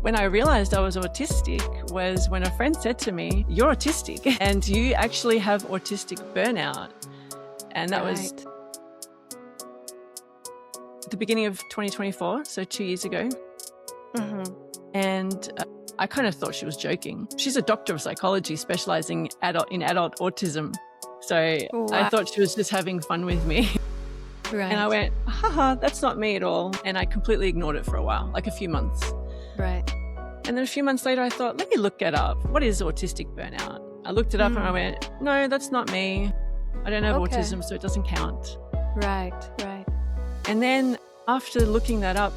When I realized I was autistic was when a friend said to me, "You're autistic and you actually have autistic burnout." And that was the beginning of 2024, so 2 years ago. And I kind of thought she was joking. She's a doctor of psychology specializing in adult autism. So I thought she was just having fun with me. And I went, haha, that's not me at all. And I completely ignored it for a while, like a few months. And then a few months later, I thought, let me look it up. What is autistic burnout? I looked it up and I went, no, that's not me. I don't have autism, so it doesn't count. And then after looking that up,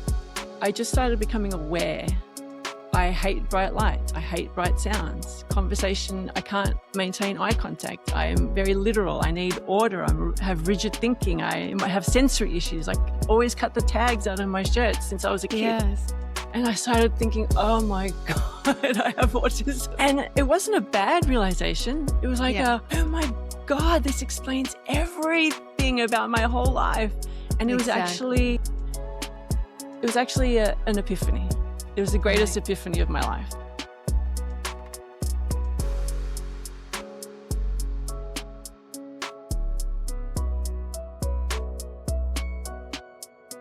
I just started becoming aware. I hate bright lights. I hate bright sounds. Conversation, I can't maintain eye contact. I am very literal. I need order. I have rigid thinking. I have sensory issues. I always cut the tags out of my shirts since I was a kid. And I started thinking, oh my God, I have autism. And it wasn't a bad realization. It was like, oh my God, this explains everything about my whole life. And it was actually an epiphany. It was the greatest epiphany of my life.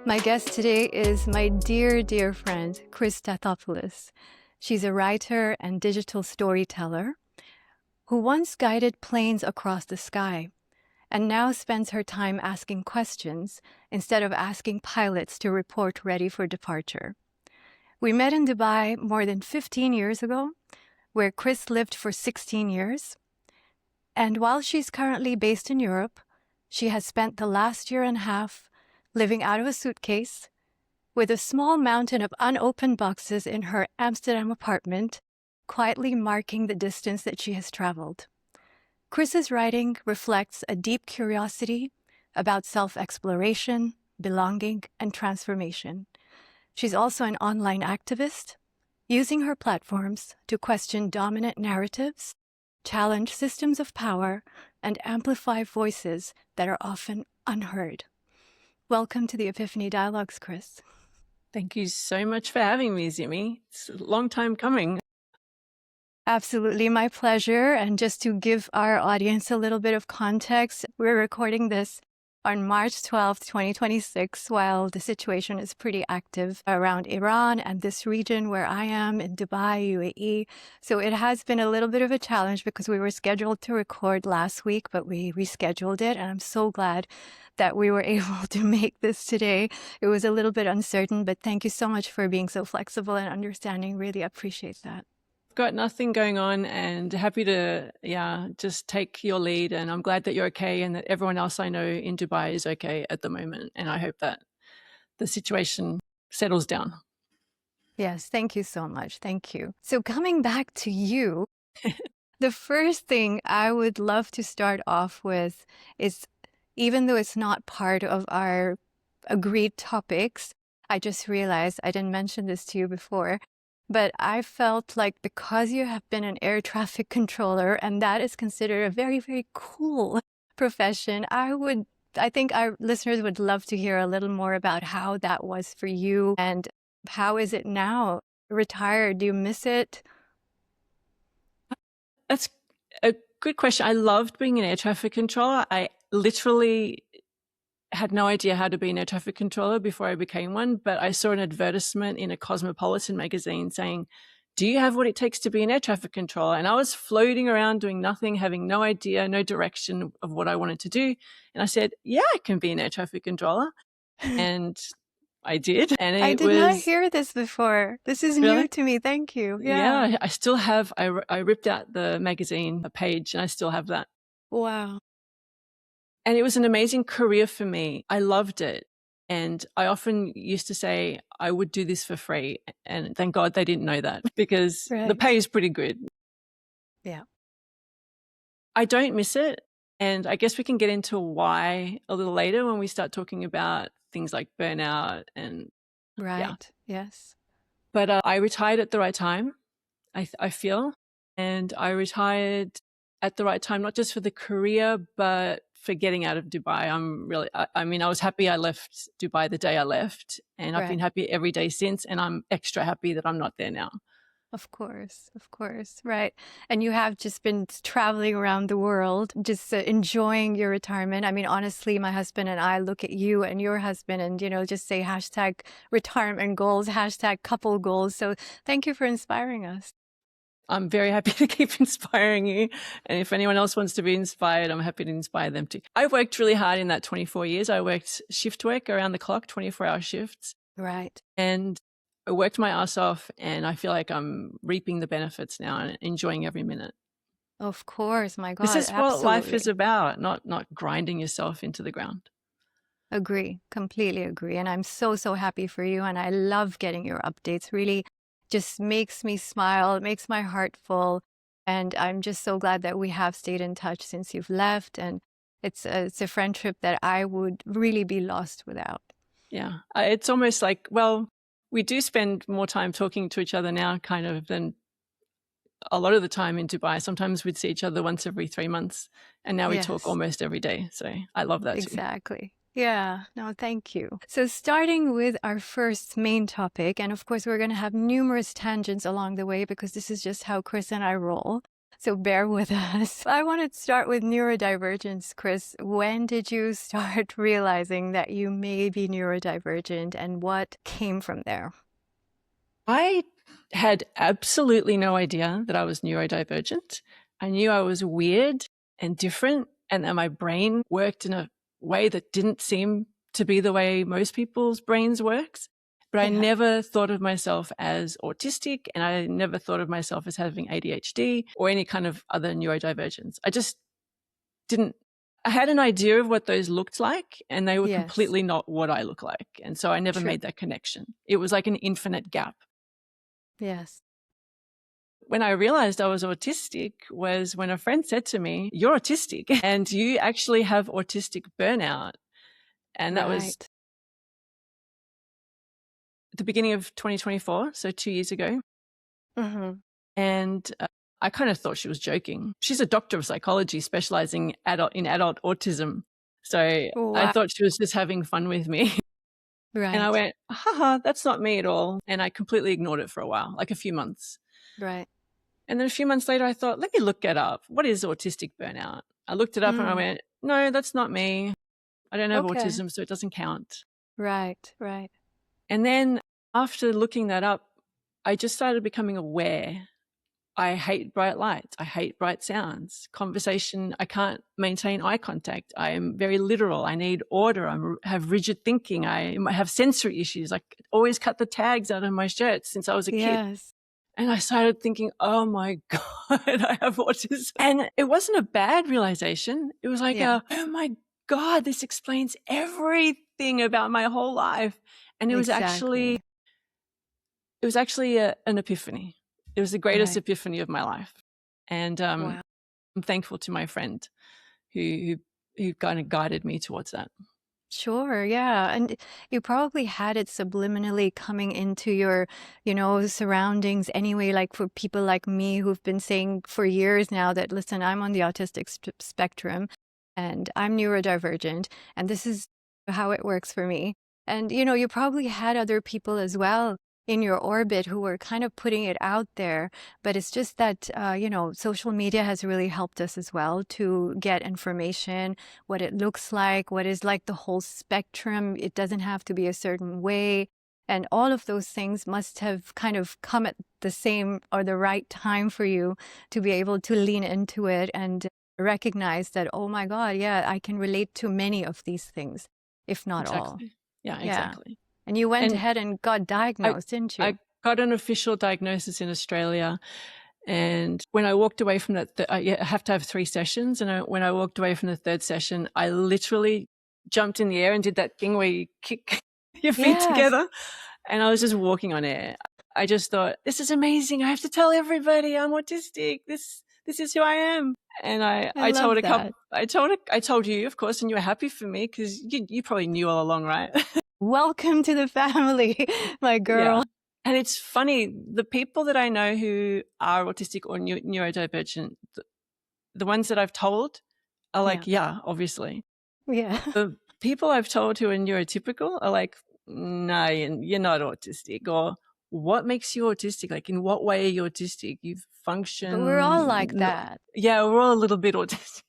My guest today is my dear, dear friend, Chryss Stathopoulos. She's a writer and digital storyteller who once guided planes across the sky and now spends her time asking questions instead of asking pilots to report ready for departure. We met in Dubai more than 15 years ago, where Chryss lived for 16 years. And while she's currently based in Europe, she has spent the last year and a half living out of a suitcase with a small mountain of unopened boxes in her Amsterdam apartment, quietly marking the distance that she has traveled. Chryss's writing reflects a deep curiosity about self-exploration, belonging, and transformation. She's also an online activist, using her platforms to question dominant narratives, challenge systems of power, and amplify voices that are often unheard. Welcome to the Epiphany Dialogues, Chryss. Thank you so much for having me, Zimmy. It's a long time coming. Absolutely, my pleasure. And just to give our audience a little bit of context, we're recording this on March 12th, 2026, while the situation is pretty active around Iran and this region where I am in Dubai, UAE. So it has been a little bit of a challenge because we were scheduled to record last week, but we rescheduled it. And I'm so glad that we were able to make this today. It was a little bit uncertain, but thank you so much for being so flexible and understanding. Really appreciate that. Got nothing going on and happy to just take your lead, and I'm glad that you're okay and that everyone else I know in Dubai is okay at the moment, and I hope that the situation settles down. Yes, thank you so much. Thank you. So coming back to you, the first thing I would love to start off with is, even though it's not part of our agreed topics, I just realized I didn't mention this to you before, but I felt like because you have been an air traffic controller, and that is considered a very, very cool profession, I think our listeners would love to hear a little more about how that was for you and how is it now? Retired, do you miss it? That's a good question. I loved being an air traffic controller. I literally had no idea how to be an air traffic controller before I became one, but I saw an advertisement in a Cosmopolitan magazine saying, do you have what it takes to be an air traffic controller? And I was floating around doing nothing, having no idea, no direction of what I wanted to do. And I said, yeah, I can be an air traffic controller. And I did. And I did not hear this before. This is new to me. Thank you. Yeah, I still have, I ripped out the magazine page and I still have that. Wow. And it was an amazing career for me. I loved it. And I often used to say I would do this for free. And thank God they didn't know that, because the pay is pretty good. Yeah. I don't miss it. And I guess we can get into why a little later when we start talking about things like burnout and Yes. But I retired at the right time, I feel. And I retired at the right time, not just for the career, but for getting out of Dubai. I mean, I was happy I left Dubai the day I left, and I've been happy every day since, and I'm extra happy that I'm not there now. Of course, right. And you have just been traveling around the world, just enjoying your retirement. I mean, honestly, my husband and I look at you and your husband and, just say hashtag retirement goals, hashtag couple goals. So thank you for inspiring us. I'm very happy to keep inspiring you. And if anyone else wants to be inspired, I'm happy to inspire them too. I worked really hard in that 24 years. I worked shift work around the clock, 24-hour shifts. Right. And I worked my ass off, and I feel like I'm reaping the benefits now and enjoying every minute. Of course, my God. This is what life is about, not grinding yourself into the ground. Agree, completely agree. And I'm so happy for you. And I love getting your updates. Really just makes me smile, it makes my heart full. And I'm just so glad that we have stayed in touch since you've left. And it's a friendship that I would really be lost without. Yeah, it's almost like, well, we do spend more time talking to each other now kind of than a lot of the time in Dubai. Sometimes we'd see each other once every 3 months, and now we talk almost every day. So I love that too. Exactly. Yeah, no, thank you. So starting with our first main topic, and of course we're going to have numerous tangents along the way because this is just how Chryss and I roll. So bear with us. I want to start with neurodivergence, Chryss. When did you start realizing that you may be neurodivergent, and what came from there? I had absolutely no idea that I was neurodivergent. I knew I was weird and different, and that my brain worked in a way that didn't seem to be the way most people's brains works. But I never thought of myself as autistic, and I never thought of myself as having ADHD or any kind of other neurodivergence. I just didn't. I had an idea of what those looked like, and they were completely not what I look like. And so I never made that connection. It was like an infinite gap. Yes. When I realized I was autistic was when a friend said to me, "You're autistic and you actually have autistic burnout." And that was the beginning of 2024, so 2 years ago. And I kind of thought she was joking. She's a doctor of psychology specializing in adult autism. So I thought she was just having fun with me. And I went, haha, that's not me at all. And I completely ignored it for a while, like a few months. Right. And then a few months later, I thought, let me look it up. What is autistic burnout? I looked it up and I went, no, that's not me. I don't have autism, so it doesn't count. Right. And then after looking that up, I just started becoming aware. I hate bright lights. I hate bright sounds. Conversation, I can't maintain eye contact. I am very literal. I need order. I have rigid thinking. I have sensory issues. I always cut the tags out of my shirts since I was a kid. And I started thinking, oh my God, I have autism. And it wasn't a bad realization. It was like, oh my God, this explains everything about my whole life. And it was actually an epiphany. It was the greatest epiphany of my life. And I'm thankful to my friend who kind of guided me towards that. Sure, yeah. And you probably had it subliminally coming into your, surroundings anyway, like for people like me who've been saying for years now that, listen, I'm on the autistic spectrum and I'm neurodivergent, and this is how it works for me. And, you probably had other people as well in your orbit who were kind of putting it out there. But it's just that, social media has really helped us as well to get information, what it looks like, what is like the whole spectrum. It doesn't have to be a certain way. And all of those things must have kind of come at the same or the right time for you to be able to lean into it and recognize that, oh my God, I can relate to many of these things, if not all. Yeah, exactly. And you went ahead and got diagnosed, didn't you? I got an official diagnosis in Australia. And when I walked away from that, I have to have 3 sessions. And when I walked away from the 3rd session, I literally jumped in the air and did that thing where you kick your feet together. And I was just walking on air. I just thought, this is amazing. I have to tell everybody I'm autistic. This is who I am. And I told a couple, I told you, of course, and you were happy for me because you probably knew all along, right? Welcome to the family, my girl. Yeah. And it's funny, the people that I know who are autistic or neurodivergent, the ones that I've told are like, yeah, obviously. Yeah. The people I've told who are neurotypical are like, no, you're not autistic. Or what makes you autistic? Like, in what way are you autistic? You function. But we're all like that. Yeah, we're all a little bit autistic.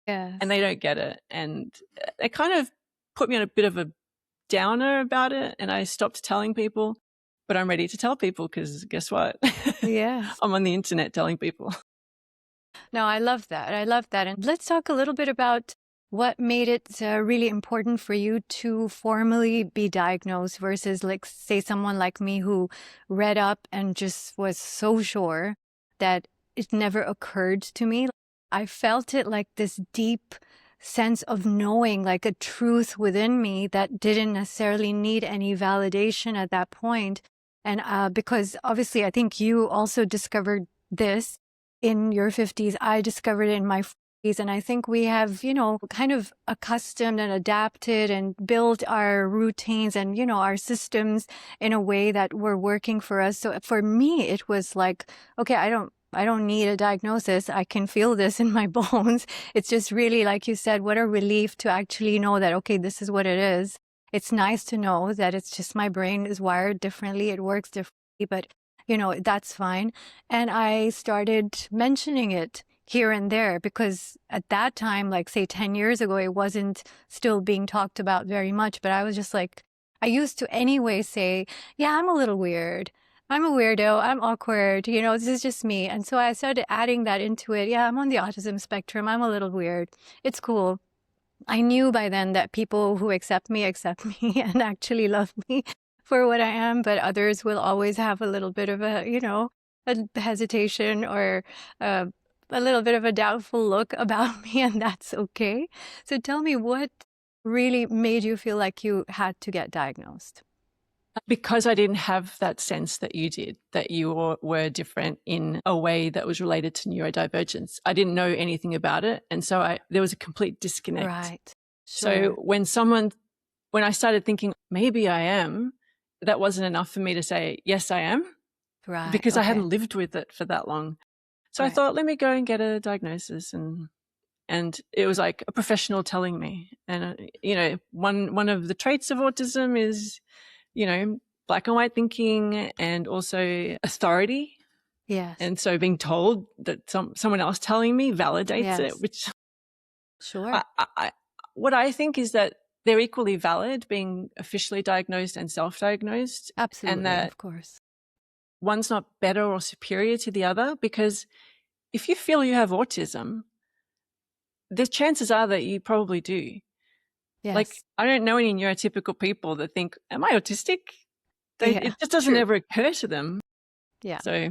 Yes. And they don't get it. And they kind of put me on a bit of a downer about it. And I stopped telling people, but I'm ready to tell people because guess what? Yes. I'm on the internet telling people. No, I love that. I love that. And let's talk a little bit about what made it really important for you to formally be diagnosed versus, like, say, someone like me who read up and just was so sure that it never occurred to me. I felt it like this deep sense of knowing, like a truth within me that didn't necessarily need any validation at that point. And because obviously I think you also discovered this in your 50s. I discovered it in my 40s. And I think we have, kind of accustomed and adapted and built our routines and, our systems in a way that were working for us. So for me, it was like, okay, I don't need a diagnosis. I can feel this in my bones. It's just really, like you said, what a relief to actually know that, okay, this is what it is. It's nice to know that it's just my brain is wired differently. It works differently, but that's fine. And I started mentioning it here and there because at that time, like say 10 years ago, it wasn't still being talked about very much. But I was just like, I used to anyway say, yeah, I'm a little weird. I'm a weirdo. I'm awkward. This is just me. And so I started adding that into it. Yeah, I'm on the autism spectrum. I'm a little weird. It's cool. I knew by then that people who accept me and actually love me for what I am, but others will always have a little bit of a hesitation or a little bit of a doubtful look about me, and that's okay. So tell me, what really made you feel like you had to get diagnosed? Because I didn't have that sense that you did, that you were different in a way that was related to neurodivergence. I didn't know anything about it. And so there was a complete disconnect. Right. So Sure. when I started thinking, maybe I am, that wasn't enough for me to say, yes, I am. Right. Because I hadn't lived with it for that long. So I thought, let me go and get a diagnosis. And it was like a professional telling me. And, one of the traits of autism is, black and white thinking and also authority. Yes. And so being told that someone else telling me validates it, which sure. What I think is that they're equally valid, being officially diagnosed and self-diagnosed. Absolutely, and that of course. One's not better or superior to the other, because if you feel you have autism, the chances are that you probably do. Yes. Like, I don't know any neurotypical people that think, am I autistic? It just doesn't ever occur to them. Yeah. So.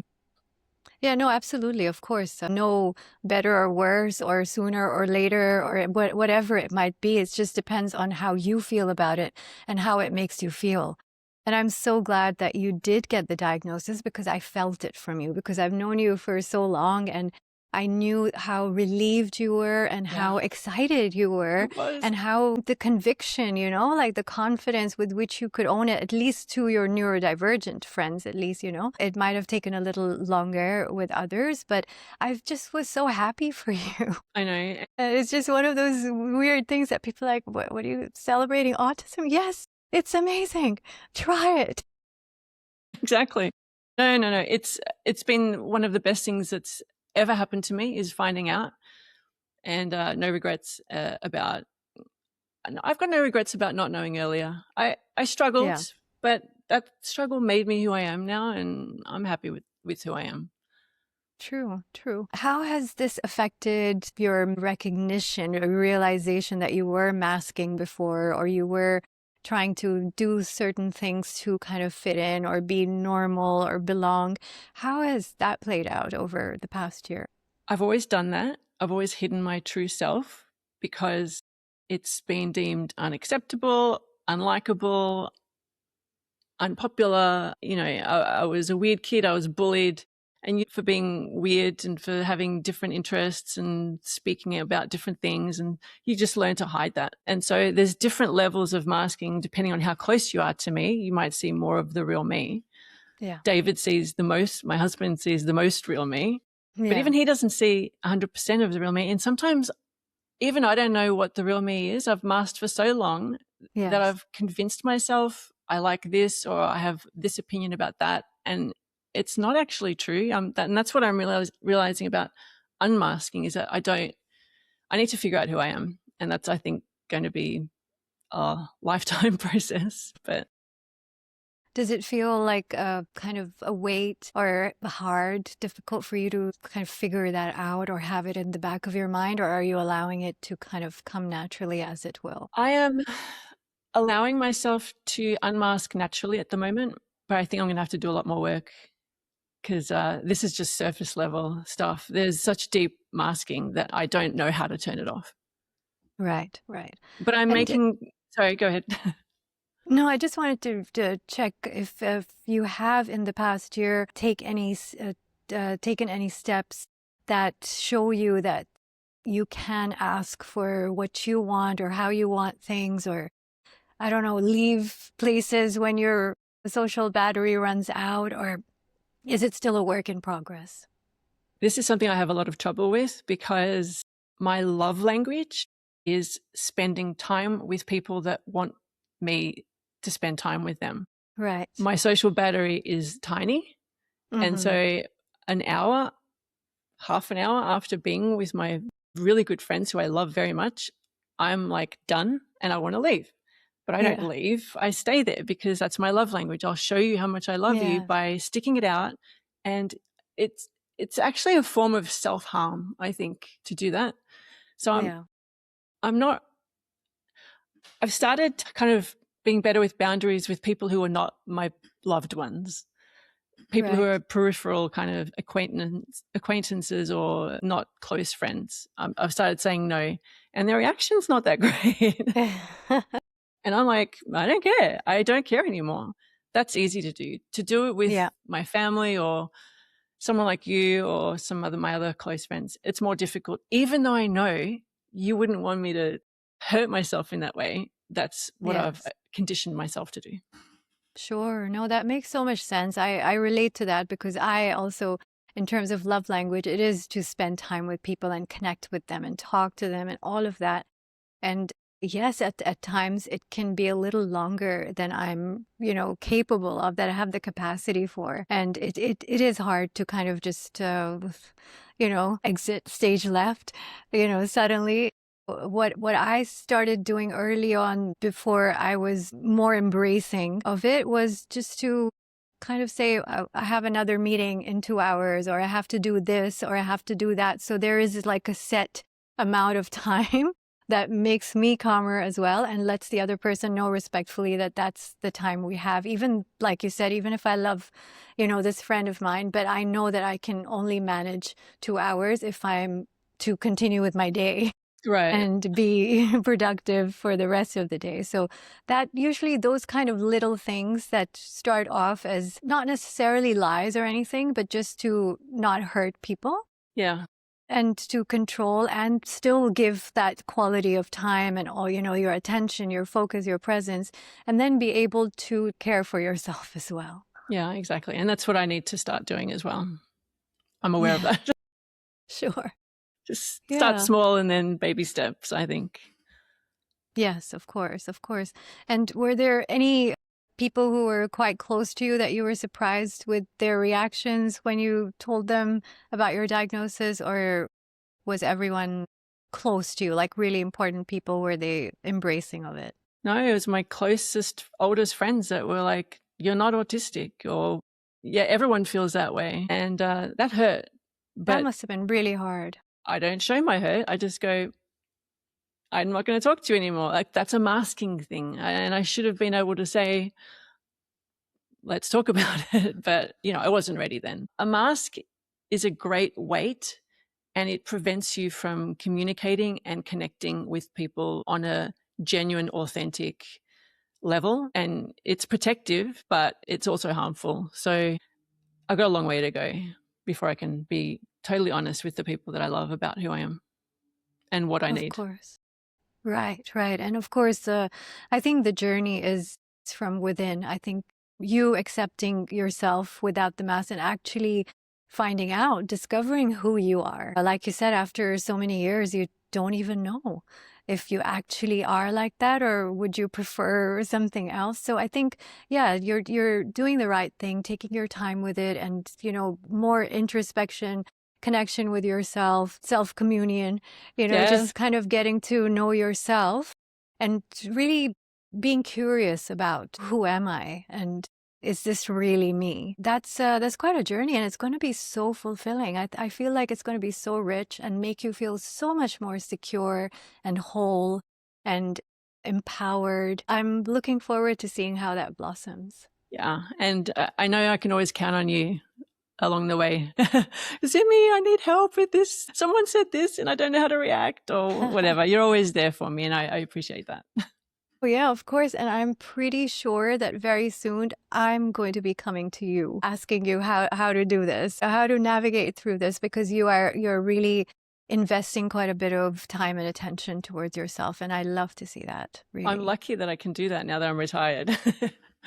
Yeah, no, absolutely. Of course. No better or worse or sooner or later or whatever it might be. It just depends on how you feel about it and how it makes you feel. And I'm so glad that you did get the diagnosis because I felt it from you, because I've known you for so long and I knew how relieved you were and how excited you were and how the conviction, like the confidence with which you could own it, at least to your neurodivergent friends, at least, it might have taken a little longer with others, but I just was so happy for you. I know. It's just one of those weird things that people are like, what are you celebrating autism? Yes, it's amazing. Try it. Exactly. No. It's been one of the best things that's ever happened to me, is finding out, and no regrets about. I've got no regrets about not knowing earlier. I struggled, but that struggle made me who I am now, and I'm happy with who I am. True. How has this affected your recognition or realization that you were masking before, or you were trying to do certain things to kind of fit in or be normal or belong? How has that played out over the past year? I've always done that. I've always hidden my true self because it's been deemed unacceptable, unlikable, unpopular. I was a weird kid. I was bullied. And for being weird and for having different interests and speaking about different things, and you just learn to hide that. And so there's different levels of masking depending on how close you are to me. You might see more of the real me. Yeah. David sees the most, my husband sees the most real me, but even he doesn't see 100% of the real me. And sometimes even I don't know what the real me is. I've masked for so long that I've convinced myself I like this or I have this opinion about that. And it's not actually true. And that's what I'm realizing about unmasking is that I need to figure out who I am. And that's, I think, going to be a lifetime process. But does it feel like a kind of a weight or hard, difficult for you to kind of figure that out or have it in the back of your mind? Or are you allowing it to kind of come naturally as it will? I am allowing myself to unmask naturally at the moment, but I think I'm going to have to do a lot more work because this is just surface level stuff. There's such deep masking that I don't know how to turn it off. Right, right. But I'm sorry, go ahead. No, I just wanted to check if you have in the past year taken any steps that show you that you can ask for what you want or how you want things, or I don't know, leave places when your social battery runs out, or is it still a work in progress? This is something I have a lot of trouble with because my love language is spending time with people that want me to spend time with them. Right. My social battery is tiny. And so an hour, half an hour after being with my really good friends who I love very much, I'm like done and I want to leave. But I don't leave. I stay there because that's my love language. I'll show you how much I love you by sticking it out. And it's actually a form of self-harm, I think, to do that. So I've started kind of being better with boundaries with people who are not my loved ones, people who are peripheral kind of acquaintances or not close friends. I've started saying no, and their reaction's not that great. And I'm like, I don't care. I don't care anymore. That's easy to do. To do it with my family or someone like you or my other close friends, it's more difficult, even though I know you wouldn't want me to hurt myself in that way. That's what I've conditioned myself to do. Sure. No, that makes so much sense. I relate to that because I also, in terms of love language, it is to spend time with people and connect with them and talk to them and all of that. And yes, at times it can be a little longer than I'm, capable of, that I have the capacity for. And it is hard to kind of just, exit stage left, suddenly. What I started doing early on before I was more embracing of it was just to kind of say, I have another meeting in 2 hours, or I have to do this, or I have to do that. So there is like a set amount of time that makes me calmer as well and lets the other person know respectfully that that's the time we have. Even like you said, even if I love, this friend of mine, but I know that I can only manage 2 hours if I'm to continue with my day. Right. And be productive for the rest of the day. So that usually those kind of little things that start off as not necessarily lies or anything, but just to not hurt people. Yeah. And to control and still give that quality of time and all, your attention, your focus, your presence, and then be able to care for yourself as well. Yeah, exactly. And that's what I need to start doing as well. I'm aware of that. Sure. Just start small and then baby steps, I think. Yes, of course, of course. And were there any people who were quite close to you that you were surprised with their reactions when you told them about your diagnosis, or was everyone close to you, like really important people, were they embracing of it? No, it was my closest, oldest friends that were like, you're not autistic, or everyone feels that way. And that hurt. But that must have been really hard. I don't show my hurt. I just go, I'm not going to talk to you anymore. Like, that's a masking thing. And I should have been able to say, let's talk about it. But, I wasn't ready then. A mask is a great weight, and it prevents you from communicating and connecting with people on a genuine, authentic level. And it's protective, but it's also harmful. So I've got a long way to go before I can be totally honest with the people that I love about who I am and what I need. Of course. Right. And of course, I think the journey is from within. I think you accepting yourself without the mask and actually finding out, discovering who you are. Like you said, after so many years, you don't even know if you actually are like that, or would you prefer something else? So I think, yeah, you're doing the right thing, taking your time with it, and, you know, more introspection, connection with yourself, self-communion, you know, just kind of getting to know yourself and really being curious about who am I and is this really me? That's quite a journey, and it's going to be so fulfilling. I feel like it's going to be so rich and make you feel so much more secure and whole and empowered. I'm looking forward to seeing how that blossoms. Yeah, and I know I can always count on you along the way. Zimmy, I need help with this. Someone said this and I don't know how to react, or whatever. You're always there for me, and I appreciate that. Well, yeah, of course. And I'm pretty sure that very soon I'm going to be coming to you, asking you how to do this, how to navigate through this, because you're really investing quite a bit of time and attention towards yourself. And I love to see that. Really. I'm lucky that I can do that now that I'm retired.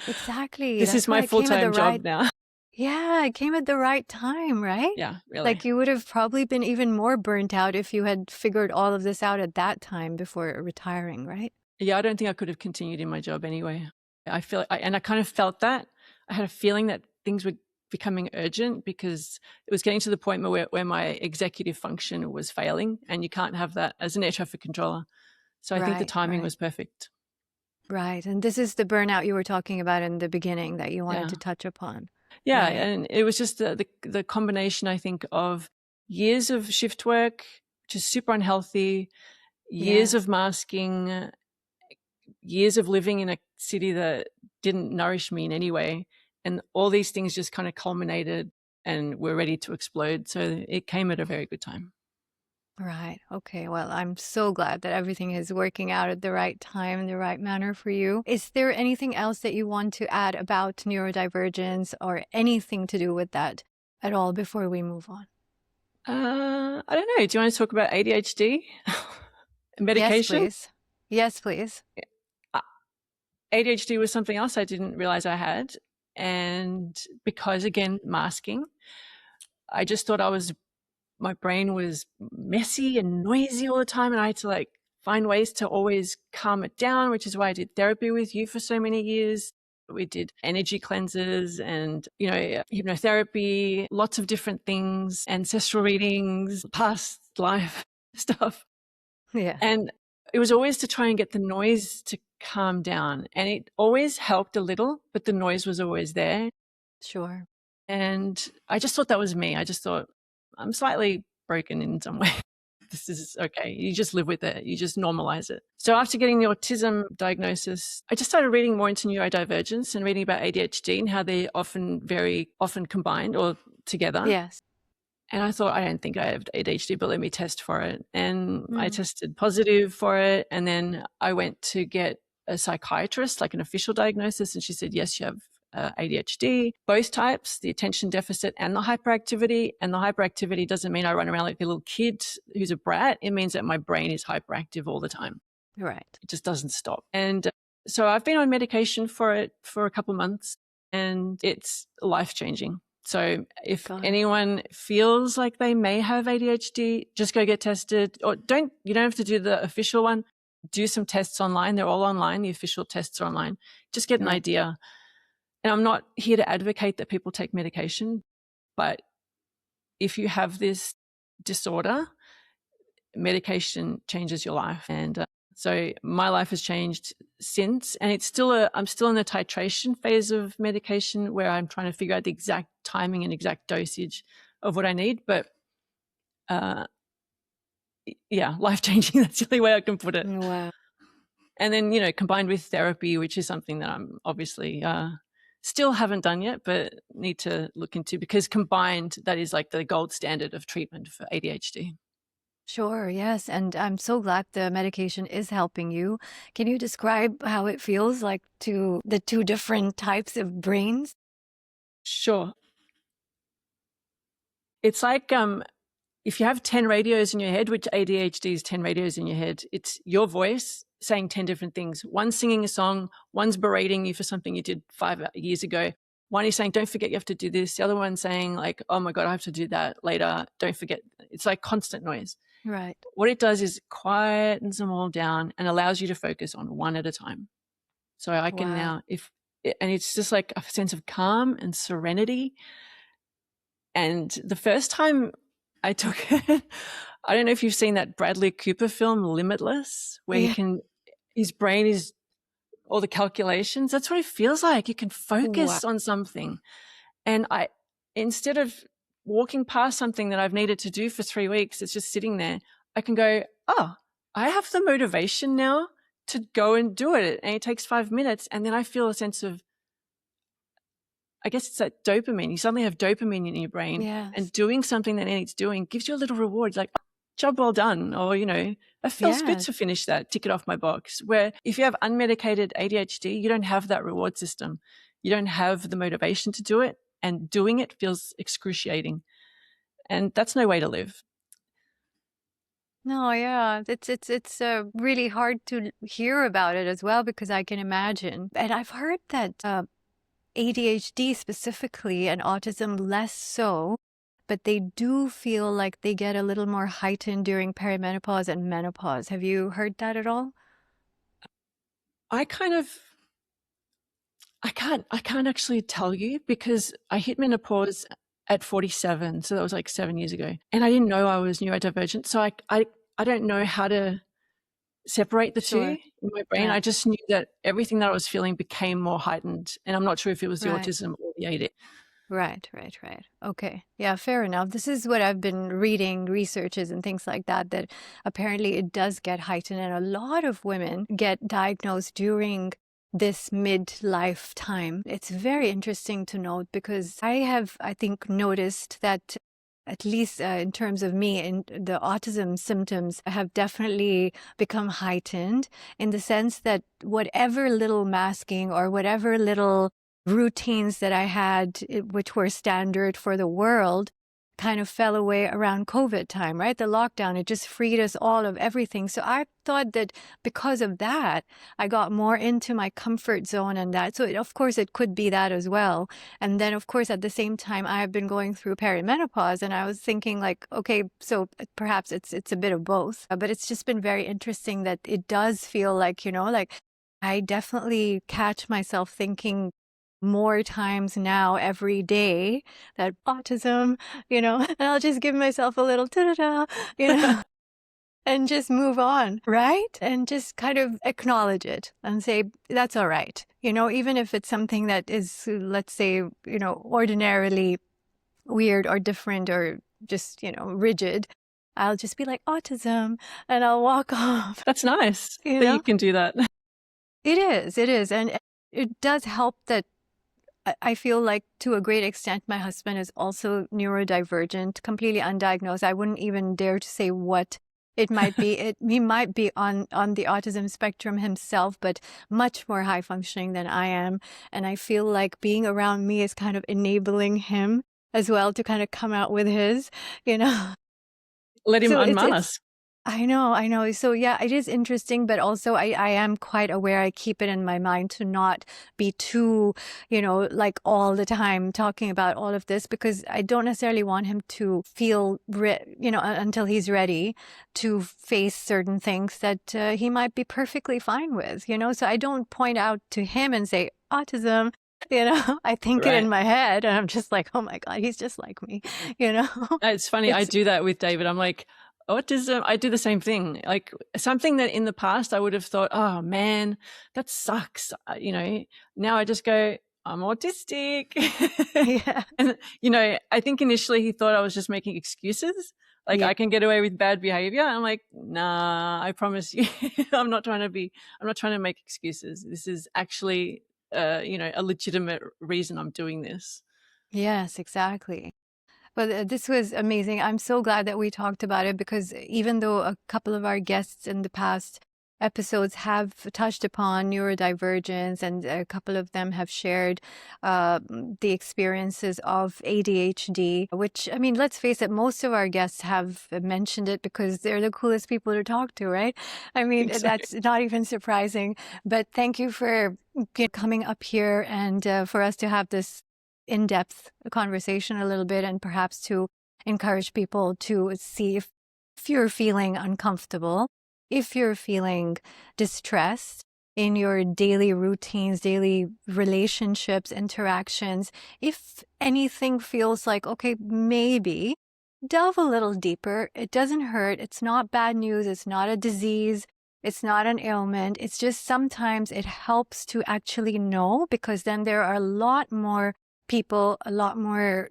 Exactly. This is my full-time job now. Yeah, it came at the right time, right? Yeah, really. Like you would have probably been even more burnt out if you had figured all of this out at that time before retiring, right? Yeah, I don't think I could have continued in my job anyway. I kind of felt that. I had a feeling that things were becoming urgent because it was getting to the point where my executive function was failing, and you can't have that as an air traffic controller. So I think the timing was perfect. Right. And this is the burnout you were talking about in the beginning that you wanted to touch upon. Yeah. Right. And it was just the combination, I think, of years of shift work, which is super unhealthy, years of masking, years of living in a city that didn't nourish me in any way. And all these things just kind of culminated and were ready to explode. So it came at a very good time. Right. Okay. Well, I'm so glad that everything is working out at the right time and the right manner for you. Is there anything else that you want to add about neurodivergence or anything to do with that at all before we move on? I don't know. Do you want to talk about ADHD? Medication? Yes, please. ADHD was something else I didn't realize I had. And because, again, masking, I just thought my brain was messy and noisy all the time. And I had to find ways to always calm it down, which is why I did therapy with you for so many years. We did energy cleanses and, hypnotherapy, lots of different things, ancestral readings, past life stuff. Yeah. And it was always to try and get the noise to calm down. And it always helped a little, but the noise was always there. Sure. And I just thought that was me. I just thought, I'm slightly broken in some way. This is okay. You just live with it. You just normalize it. So after getting the autism diagnosis, I just started reading more into neurodivergence and reading about ADHD and how they're very often combined or together. Yes. And I thought, I don't think I have ADHD, but let me test for it. And I tested positive for it. And then I went to get a psychiatrist, like an official diagnosis. And she said, yes, you have ADHD, both types, the attention deficit and the hyperactivity. And the hyperactivity doesn't mean I run around like a little kid who's a brat. It means that my brain is hyperactive all the time. Right. It just doesn't stop. And so I've been on medication for it for a couple of months, and it's life-changing. So if anyone feels like they may have ADHD, just go get tested. Or you don't have to do the official one. Do some tests online. They're all online. The official tests are online. Just get an idea. And I'm not here to advocate that people take medication, but if you have this disorder, medication changes your life. And so my life has changed since, and I'm still in the titration phase of medication where I'm trying to figure out the exact timing and exact dosage of what I need. But life-changing, that's the only way I can put it. Wow. And then, combined with therapy, which is something that I'm obviously still haven't done yet, but need to look into, because combined, that is like the gold standard of treatment for ADHD. Sure, yes. And I'm so glad the medication is helping you. Can you describe how it feels like to the two different types of brains? Sure. It's like if you have 10 radios in your head, which ADHD is 10 radios in your head, it's your voice saying 10 different things. One's singing a song, one's berating you for something you did 5 years ago, one is saying, don't forget you have to do this. The other one saying like, oh my God, I have to do that later. Don't forget. It's like constant noise. Right. What it does is quietens them all down and allows you to focus on one at a time. So I can now, and it's just like a sense of calm and serenity. And the first time I took it, I don't know if you've seen that Bradley Cooper film, Limitless, where his brain is all the calculations. That's what it feels like. You can focus on something. And instead of walking past something that I've needed to do for 3 weeks, it's just sitting there. I can go, oh, I have the motivation now to go and do it. And it takes 5 minutes. And then I feel a sense of, I guess it's that dopamine. You suddenly have dopamine in your brain. Yes. And doing something that needs doing gives you a little reward. It's like, oh, job well done. Or, it feels good to finish that, tick it off my box. Where if you have unmedicated ADHD, you don't have that reward system. You don't have the motivation to do it. And doing it feels excruciating. And that's no way to live. No, yeah, it's really hard to hear about it as well, because I can imagine. And I've heard that ADHD specifically and autism less so, but they do feel like they get a little more heightened during perimenopause and menopause. Have you heard that at all? I can't actually tell you, because I hit menopause at 47. So that was like 7 years ago. And I didn't know I was neurodivergent. So I don't know how to separate the two in my brain. I just knew that everything that I was feeling became more heightened. And I'm not sure if it was the autism or the ADHD. Right. Okay. Yeah, fair enough. This is what I've been reading, researches and things like that, that apparently it does get heightened. And a lot of women get diagnosed during this midlife time. It's very interesting to note, because I think, noticed that at least in terms of me, and the autism symptoms have definitely become heightened, in the sense that whatever little masking or whatever little routines that I had, which were standard for the world, kind of fell away around COVID time, right? The lockdown, it just freed us all of everything. So I thought that because of that, I got more into my comfort zone and that. So of course, it could be that as well. And then, of course, at the same time, I have been going through perimenopause, and I was thinking like, okay, so perhaps it's a bit of both. But it's just been very interesting that it does feel like, like I definitely catch myself thinking more times now every day that autism, and I'll just give myself a little ta-da-da, and just move on, right? And just kind of acknowledge it and say, that's all right. Even if it's something that is, let's say, ordinarily weird or different or just, rigid, I'll just be like, autism, and I'll walk off. That's nice that you can do that. It is. And it does help that I feel like, to a great extent, my husband is also neurodivergent, completely undiagnosed. I wouldn't even dare to say what it might be. He might be on the autism spectrum himself, but much more high functioning than I am. And I feel like being around me is kind of enabling him as well to kind of come out with his, Let him unmask. I know. So yeah, it is interesting, but also I am quite aware. I keep it in my mind to not be too, like all the time talking about all of this, because I don't necessarily want him to feel, until he's ready to face certain things that he might be perfectly fine with, So I don't point out to him and say, autism. I think it in my head, and I'm just like, oh my God, he's just like me, It's funny. I do that with David. I'm like, autism, I do the same thing. Like something that in the past I would have thought, oh man, that sucks. Now I just go, I'm autistic. Yeah. And, I think initially he thought I was just making excuses. Like I can get away with bad behavior. I'm like, nah, I promise you, I'm not trying to make excuses. This is actually, a legitimate reason I'm doing this. Yes, exactly. But this was amazing. I'm so glad that we talked about it, because even though a couple of our guests in the past episodes have touched upon neurodivergence, and a couple of them have shared the experiences of ADHD, which, I mean, let's face it, most of our guests have mentioned it because they're the coolest people to talk to, right? I mean, that's not even surprising. But thank you for coming up here and for us to have this in-depth conversation a little bit, and perhaps to encourage people to see if you're feeling uncomfortable, if you're feeling distressed in your daily routines, daily relationships, interactions, if anything feels like, okay, maybe delve a little deeper. It doesn't hurt. It's not bad news. It's not a disease. It's not an ailment. It's just sometimes it helps to actually know, because then there are a lot more people, a lot more,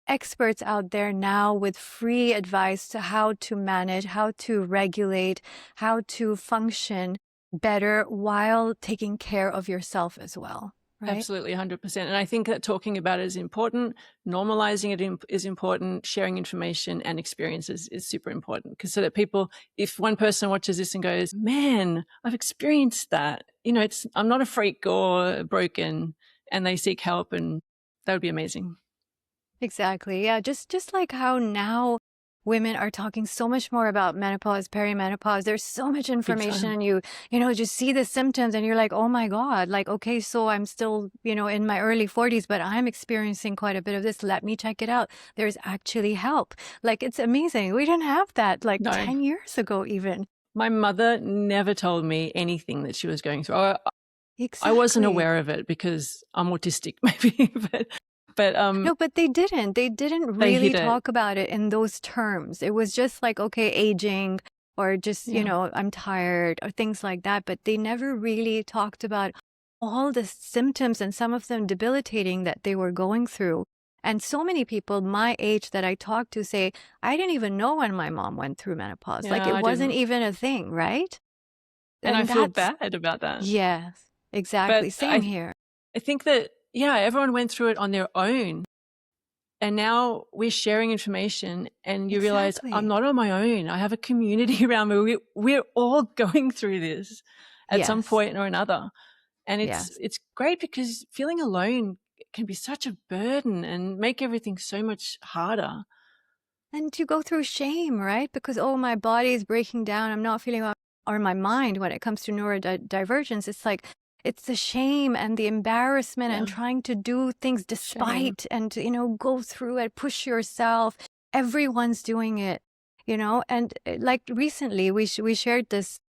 experts out there now with free advice to how to manage, how to regulate, how to function better while taking care of yourself as well. Right? Absolutely, 100%. And I think that talking about it is important. Normalizing it is important. Sharing information and experiences is super important, because so that people, if one person watches this and goes, man, I've experienced that, I'm not a freak or broken, and they seek help, and that would be amazing. Exactly. Yeah. Just like how now women are talking so much more about menopause, perimenopause. There's so much information, and you just see the symptoms and you're like, oh my God, like, okay, so I'm still, in my early 40s, but I'm experiencing quite a bit of this. Let me check it out. There's actually help. Like, it's amazing. We didn't have that 10 years ago, even. My mother never told me anything that she was going through. Exactly. I wasn't aware of it because I'm autistic, maybe, but no, but they didn't really talk about it in those terms. It was just like, okay, aging, or just, I'm tired, or things like that. But they never really talked about all the symptoms, and some of them debilitating, that they were going through. And so many people my age that I talk to say, I didn't even know when my mom went through menopause. Yeah, it wasn't even a thing, right? And I feel bad about that. Yes, exactly. But Same here. I think that, everyone went through it on their own. And now we're sharing information, and you realize I'm not on my own. I have a community around me. We're all going through this at some point or another. And it's great, because feeling alone can be such a burden and make everything so much harder. And you go through shame, right? Because, oh, my body is breaking down. I'm not feeling well. Or my mind, when it comes to neurodivergence, it's like, it's the shame and the embarrassment and trying to do things despite and, go through it, push yourself. Everyone's doing it, and like recently we shared this,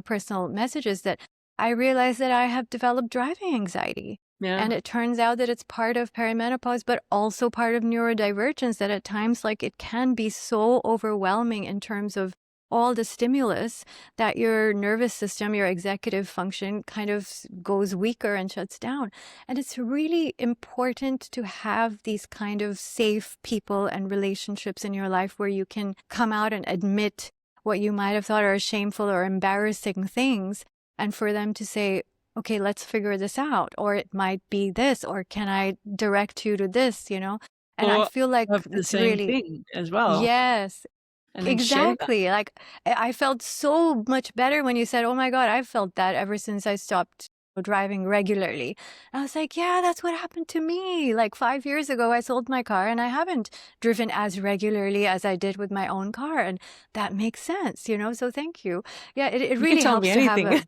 personal messages, that I realized that I have developed driving anxiety. Yeah. And it turns out that it's part of perimenopause, but also part of neurodivergence, that at times, it can be so overwhelming in terms of all the stimulus that your nervous system, your executive function kind of goes weaker and shuts down. And it's really important to have these kind of safe people and relationships in your life where you can come out and admit what you might have thought are shameful or embarrassing things, and for them to say, okay, let's figure this out, or it might be this, or can I direct you to this, And I feel like it's the same thing as well. Yes. Exactly. I felt so much better when you said, oh my God, I've felt that ever since I stopped driving regularly. And I was like, yeah, that's what happened to me. 5 years ago, I sold my car and I haven't driven as regularly as I did with my own car. And that makes sense, So thank you. Yeah, it really helps to have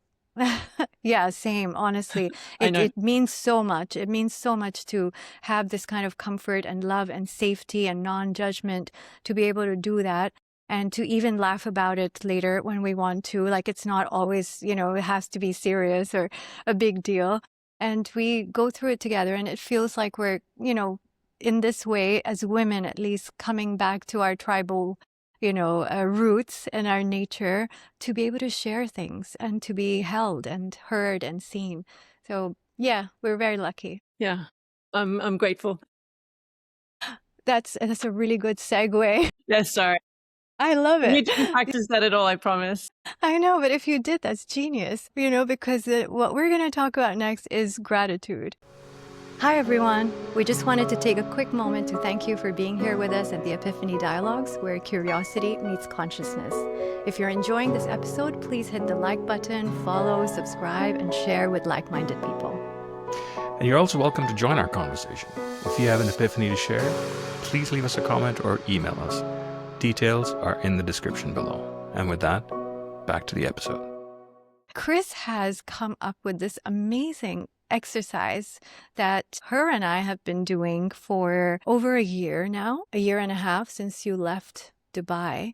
yeah, same, honestly. It means so much. It means so much to have this kind of comfort and love and safety and non-judgment, to be able to do that. And to even laugh about it later when we want to. It's not always, it has to be serious or a big deal. And we go through it together, and it feels like we're, in this way, as women at least, coming back to our tribal, roots and our nature, to be able to share things and to be held and heard and seen. So yeah, we're very lucky. Yeah, I'm grateful. That's a really good segue. Yeah, sorry. I love it. You didn't practice that at all, I promise. I know, but if you did, that's genius, because what we're going to talk about next is gratitude. Hi, everyone. We just wanted to take a quick moment to thank you for being here with us at the Epiphany Dialogues, where curiosity meets consciousness. If you're enjoying this episode, please hit the like button, follow, subscribe, and share with like-minded people. And you're also welcome to join our conversation. If you have an epiphany to share, please leave us a comment or email us. Details are in the description below. And with that, back to the episode. Chryss has come up with this amazing exercise that her and I have been doing for over a year now, a year and a half since you left Dubai.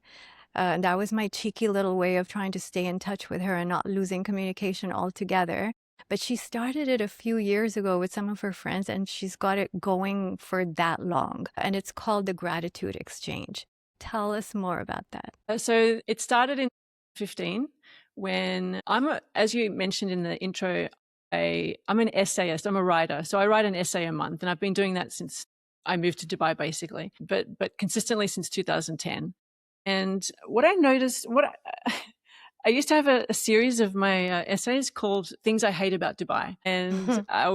And that was my cheeky little way of trying to stay in touch with her and not losing communication altogether. But she started it a few years ago with some of her friends, and she's got it going for that long. And it's called the Gratitude Exchange. Tell us more about that. So it started in 2015 when as you mentioned in the intro, I'm an essayist. I'm a writer. So I write an essay a month, and I've been doing that since I moved to Dubai, basically, but consistently since 2010. And what I noticed, I used to have a series of my essays called Things I Hate About Dubai. And I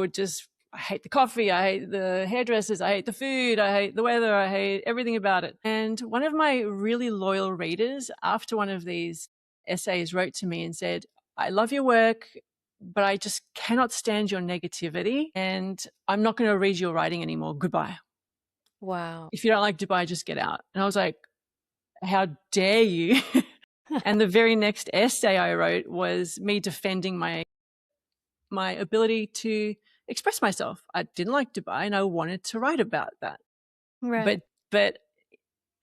hate the coffee, I hate the hairdressers, I hate the food, I hate the weather, I hate everything about it. And one of my really loyal readers, after one of these essays, wrote to me and said, I love your work, but I just cannot stand your negativity, and I'm not going to read your writing anymore. Goodbye. Wow. If you don't like Dubai, just get out. And I was like, how dare you? And the very next essay I wrote was me defending my ability to express myself. I didn't like Dubai, and I wanted to write about that. Right. But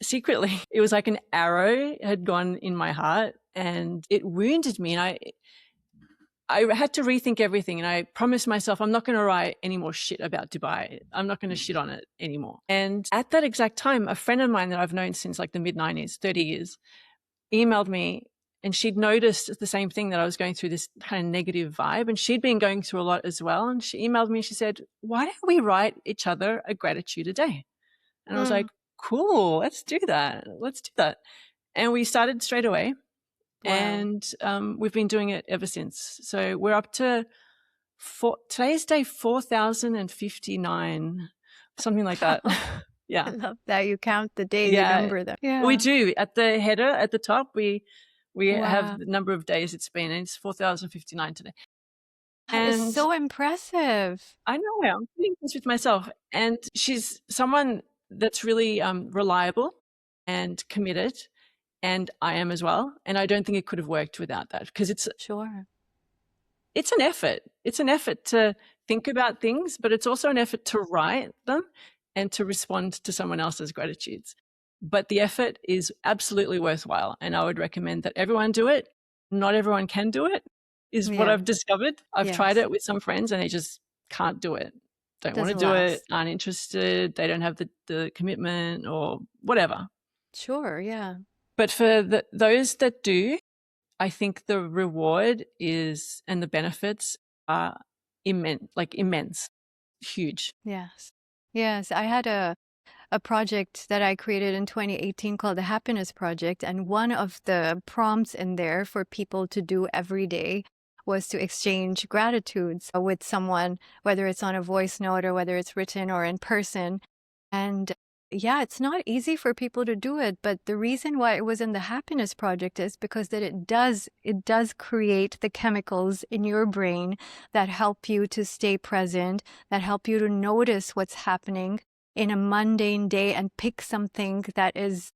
secretly, it was like an arrow had gone in my heart, and it wounded me. And I had to rethink everything, and I promised myself I'm not going to write any more shit about Dubai. I'm not going to shit on it anymore. And at that exact time, a friend of mine that I've known since like the mid-90s, 30 years, emailed me, and she'd noticed the same thing, that I was going through this kind of negative vibe, and she'd been going through a lot as well. And she emailed me and she said, why don't we write each other a gratitude a day? And I was like, cool, let's do that. And we started straight away. Wow. And we've been doing it ever since. So we're up to today's day 4,059, something like that. Yeah. I love that you count the days, you number them. Yeah. We do. At the header at the top, we have the number of days it's been, and it's 4,059 today. That is so impressive. I know. I'm feeling this with myself. And she's someone that's really reliable and committed. And I am as well. And I don't think it could have worked without that, because it's an effort. It's an effort to think about things, but it's also an effort to write them and to respond to someone else's gratitudes. But the effort is absolutely worthwhile. And I would recommend that everyone do it. Not everyone can do it, is what I've discovered. I've tried it with some friends, and they just can't do it. Don't want to do it, aren't interested. They don't have the commitment or whatever. Sure, yeah. But for those that do, I think the reward is, and the benefits are immense, huge. Yes. I had a project that I created in 2018 called the Happiness Project. And one of the prompts in there for people to do every day was to exchange gratitudes with someone, whether it's on a voice note or whether it's written or in person. And yeah, it's not easy for people to do it, but the reason why it was in the Happiness Project is because that it does create the chemicals in your brain that help you to stay present, that help you to notice what's happening in a mundane day and pick something that is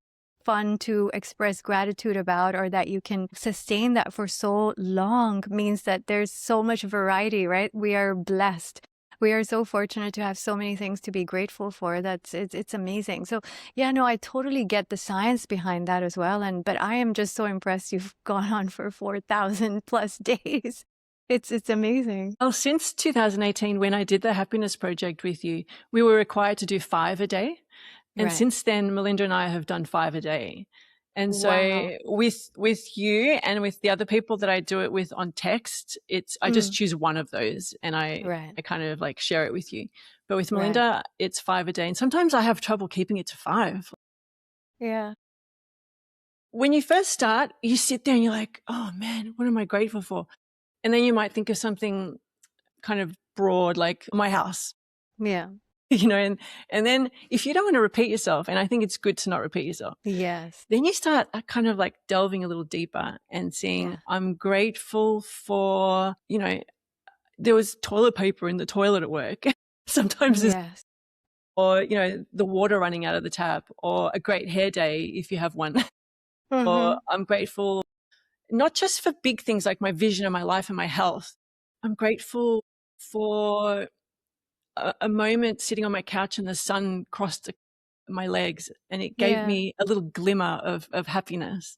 fun to express gratitude about, or that you can sustain that for so long, means that there's so much variety, right? We are blessed. We are so fortunate to have so many things to be grateful for. It's amazing. So yeah, no, I totally get the science behind that as well. But I am just so impressed you've gone on for 4,000 plus days. It's amazing. Well, since 2018, when I did the Happiness Project with you, we were required to do 5 a day. And since then, Melinda and I have done 5 a day. And so with you and with the other people that I do it with on text, I just choose one of those, and I kind of like share it with you. But with Melinda, it's 5 a day. And sometimes I have trouble keeping it to 5. Yeah. When you first start, you sit there and you're like, oh man, what am I grateful for? And then you might think of something kind of broad, like my house. Yeah. And then if you don't want to repeat yourself, and I think it's good to not repeat yourself. Yes. Then you start kind of like delving a little deeper and seeing, I'm grateful for, there was toilet paper in the toilet at work. Sometimes there's, or, the water running out of the tap, or a great hair day if you have one. Or I'm grateful not just for big things like my vision of my life and my health. I'm grateful for a moment sitting on my couch and the sun crossed my legs, and it gave me a little glimmer of happiness.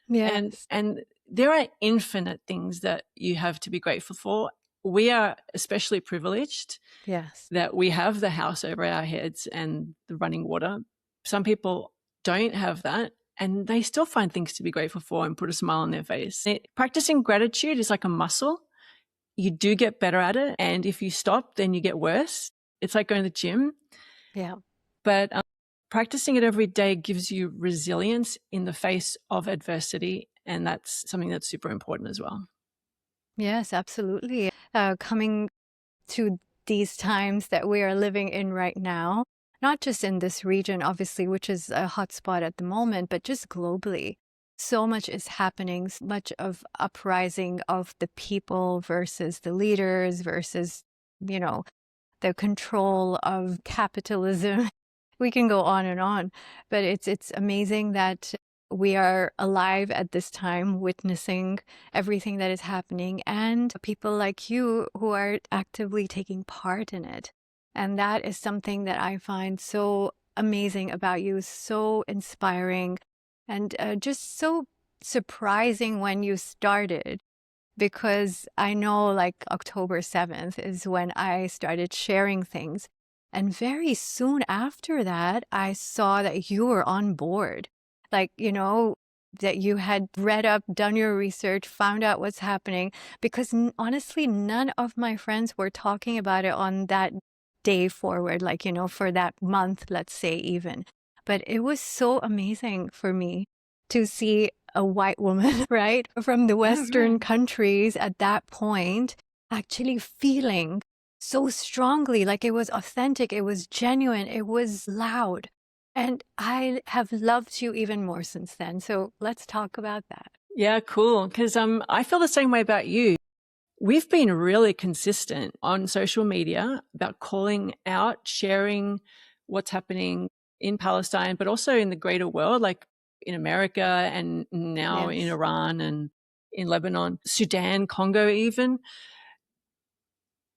Yes. And there are infinite things that you have to be grateful for. We are especially privileged that we have the house over our heads and the running water. Some people don't have that, and they still find things to be grateful for and put a smile on their face. Practicing gratitude is like a muscle. You do get better at it, and if you stop, then you get worse. It's like going to the gym. Yeah. But practicing it every day gives you resilience in the face of adversity, and that's something that's super important as well. Yes, absolutely. Coming to these times that we are living in right now, not just in this region, obviously, which is a hotspot at the moment, but just globally. So much is happening, much of uprising of the people versus the leaders versus, the control of capitalism. We can go on, but it's amazing that we are alive at this time, witnessing everything that is happening, and people like you who are actively taking part in it. And that is something that I find so amazing about you, so inspiring, and just so surprising when you started, because I know like October 7th is when I started sharing things. And very soon after that, I saw that you were on board. Like, that you had read up, done your research, found out what's happening. Because honestly, none of my friends were talking about it on that day forward, like, for that month, let's say even. But it was so amazing for me to see a white woman, right, from the Western countries at that point actually feeling so strongly, like it was authentic, it was genuine, it was loud. And I have loved you even more since then. So let's talk about that. Yeah, cool. Because I feel the same way about you. We've been really consistent on social media about calling out, sharing what's happening in Palestine, but also in the greater world, like in America and now in Iran and in Lebanon, Sudan, Congo even.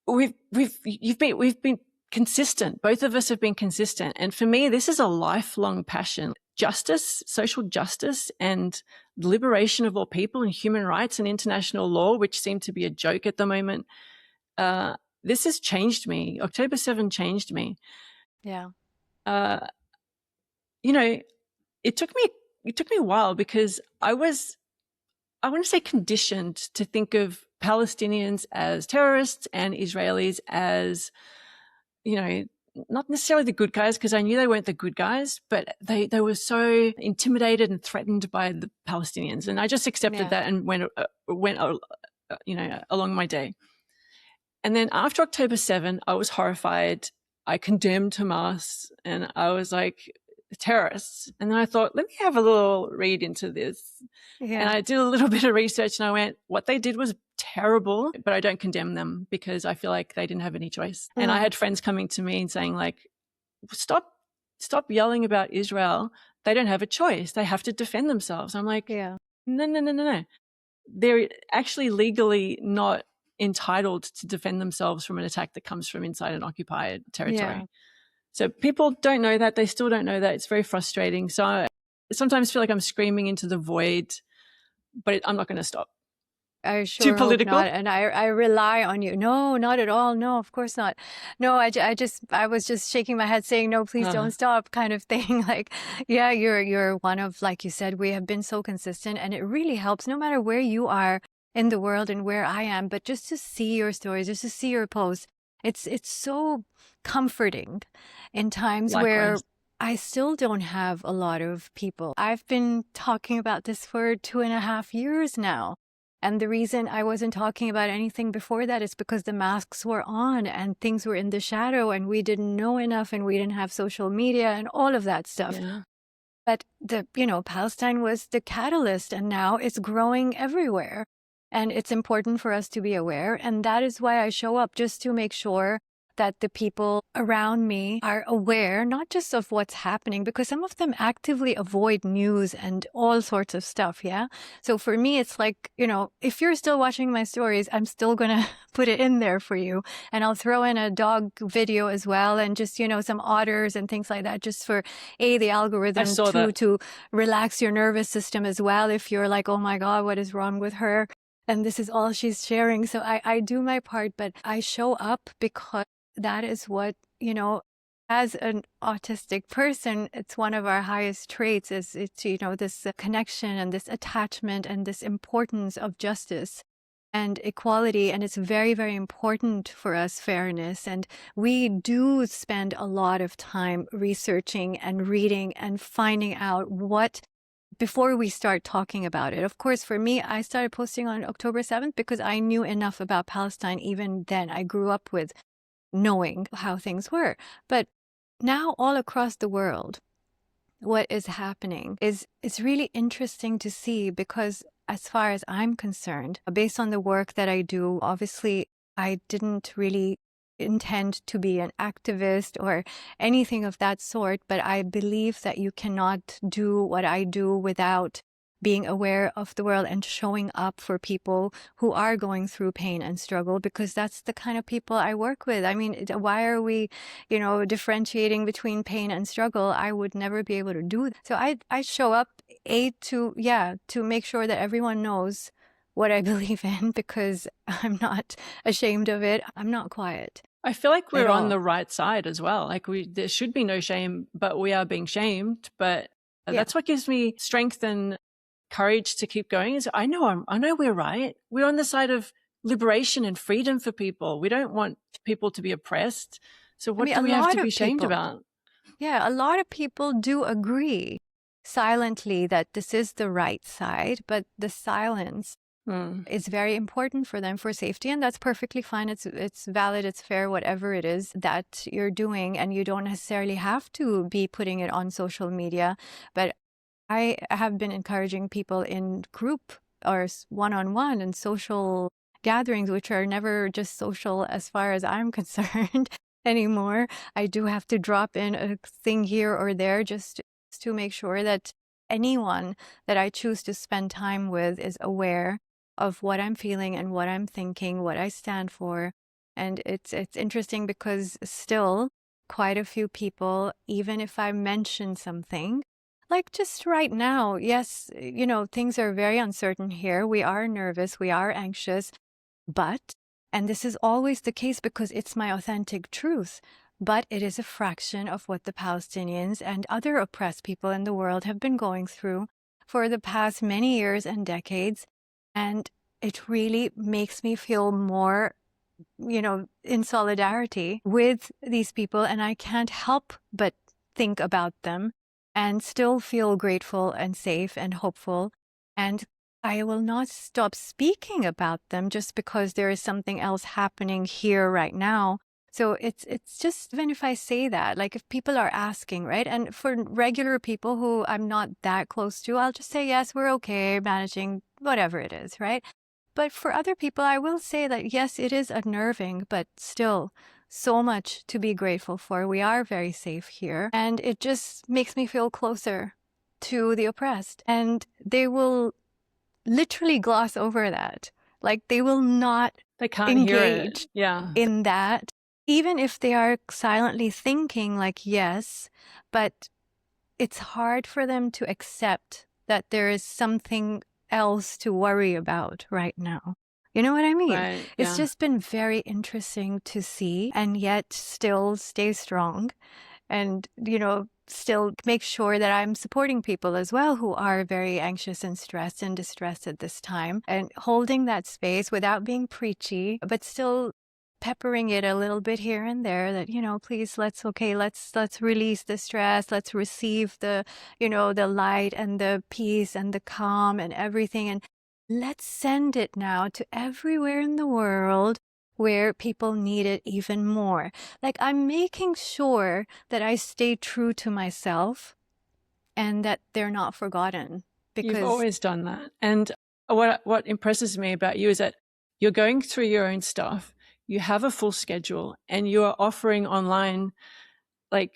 We've been consistent. Both of us have been consistent. And for me, this is a lifelong passion. Justice, social justice, and the liberation of all people and human rights and international law, which seem to be a joke at the moment. This has changed me. October 7 changed me. Yeah. It took me a while because I want to say conditioned to think of Palestinians as terrorists and Israelis as, not necessarily the good guys, because I knew they weren't the good guys, but they were so intimidated and threatened by the Palestinians. And I just accepted that and went along my day. And then after October 7, I was horrified. I condemned Hamas and I was like, terrorists. And then I thought, let me have a little read into this. And I did a little bit of research and I went, what they did was terrible, but I don't condemn them because I feel like they didn't have any choice. And I had friends coming to me and saying like, stop yelling about Israel. They don't have a choice. They have to defend themselves. I'm like, no. They're actually legally not entitled to defend themselves from an attack that comes from inside an occupied territory. So people don't know that. They still don't know that. It's very frustrating. So I sometimes feel like I'm screaming into the void, but I'm not going to stop. I sure Too political? hope not. And I rely on you. No, not at all. No, of course not. No, I was just shaking my head saying, no, please don't stop kind of thing. Like, yeah, you're one of, like you said, we have been so consistent and it really helps no matter where you are in the world and where I am, but just to see your stories, just to see your posts, it's so comforting in times where I still don't have a lot of people. I've been talking about this for 2.5 years now. And the reason I wasn't talking about anything before that is because the masks were on and things were in the shadow and we didn't know enough and we didn't have social media and all of that stuff. Yeah. But Palestine was the catalyst and now it's growing everywhere. And it's important for us to be aware. And that is why I show up, just to make sure that the people around me are aware, not just of what's happening, because some of them actively avoid news and all sorts of stuff. Yeah. So for me, it's like, if you're still watching my stories, I'm still going to put it in there for you. And I'll throw in a dog video as well. And just, some otters and things like that, just for the algorithm to relax your nervous system as well. If you're like, oh my God, what is wrong with her? And this is all she's sharing. So I do my part, but I show up because that is what, as an autistic person, it's one of our highest traits is it's, this connection and this attachment and this importance of justice and equality. And it's very, very important for us, fairness. And we do spend a lot of time researching and reading and finding out before we start talking about it. Of course, for me, I started posting on October 7th because I knew enough about Palestine even then. I grew up with knowing how things were. But now all across the world, what is happening is it's really interesting to see because as far as I'm concerned, based on the work that I do, obviously, I didn't really intend to be an activist or anything of that sort, but I believe that you cannot do what I do without being aware of the world and showing up for people who are going through pain and struggle, because that's the kind of people I work with. I mean, why are we, differentiating between pain and struggle? I would never be able to do that. So I show up, to make sure that everyone knows what I believe in, because I'm not ashamed of it. I'm not quiet. I feel like we're on the right side as well. Like there should be no shame, but we are being shamed. But that's what gives me strength and courage to keep going. Is I know we're right. We're on the side of liberation and freedom for people. We don't want people to be oppressed. So what do we have to be ashamed about? Yeah, a lot of people do agree silently that this is the right side, but the silence is very important for them for safety, and that's perfectly fine. It's valid, it's fair, whatever it is that you're doing, and you don't necessarily have to be putting it on social media. But I have been encouraging people in group or one-on-one and social gatherings, which are never just social as far as I'm concerned anymore. I do have to drop in a thing here or there just to make sure that anyone that I choose to spend time with is aware of what I'm feeling and what I'm thinking, what I stand for. And it's interesting because still quite a few people, even if I mention something, like just right now, yes, things are very uncertain here. We are nervous, we are anxious, and this is always the case because it's my authentic truth, but it is a fraction of what the Palestinians and other oppressed people in the world have been going through for the past many years and decades. And it really makes me feel more, in solidarity with these people. And I can't help but think about them and still feel grateful and safe and hopeful. And I will not stop speaking about them just because there is something else happening here right now. So it's just, even if I say that, like if people are asking, right? And for regular people who I'm not that close to, I'll just say, yes, we're okay managing whatever it is, right? But for other people, I will say that, yes, it is unnerving, but still so much to be grateful for. We are very safe here. And it just makes me feel closer to the oppressed. And they will literally gloss over that. Like they will not engage in that. Even if they are silently thinking like, yes, but it's hard for them to accept that there is something else to worry about right now. You know what I mean? Right, It's just been very interesting to see, and yet still stay strong and, still make sure that I'm supporting people as well who are very anxious and stressed and distressed at this time, and holding that space without being preachy, but still peppering it a little bit here and there that, please, let's release the stress. Let's receive the, the light and the peace and the calm and everything. And let's send it now to everywhere in the world where people need it even more. Like I'm making sure that I stay true to myself and that they're not forgotten. Because you've always done that. And what impresses me about you is that you're going through your own stuff. you have a full schedule, and you are offering online like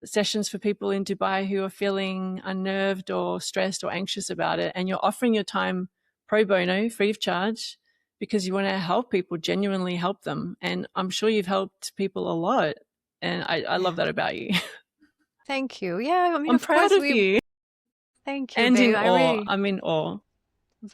sessions for people in Dubai who are feeling unnerved or stressed or anxious about it, and you're offering your time pro bono, free of charge, because you want to help people, genuinely help them. And I'm sure you've helped people a lot, and I love that about you. Thank you. Yeah, I mean, I'm of proud course of you. Thank you, And babe. in awe. I'm in awe.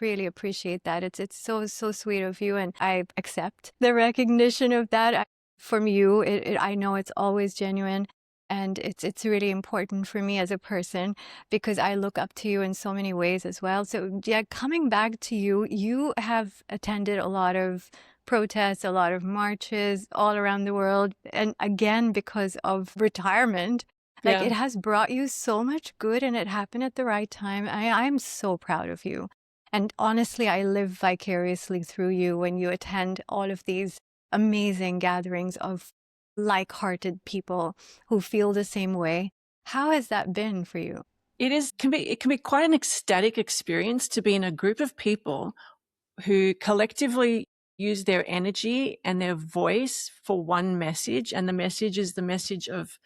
Really appreciate that. It's so sweet of you, and I accept the recognition of that from you. I know it's always genuine, and it's really important for me as a person, because I look up to you in so many ways as well. So yeah, coming back to you, you have attended a lot of protests, a lot of marches all around the world, and again, because of retirement. Like, Yeah. it has brought you so much good, and it happened at the right time. I'm so proud of you. And honestly, I live vicariously through you when you attend all of these amazing gatherings of like-hearted people who feel the same way. How has that been for you? It can be quite an ecstatic experience to be in a group of people who collectively use their energy and their voice for one message. And the message is the message of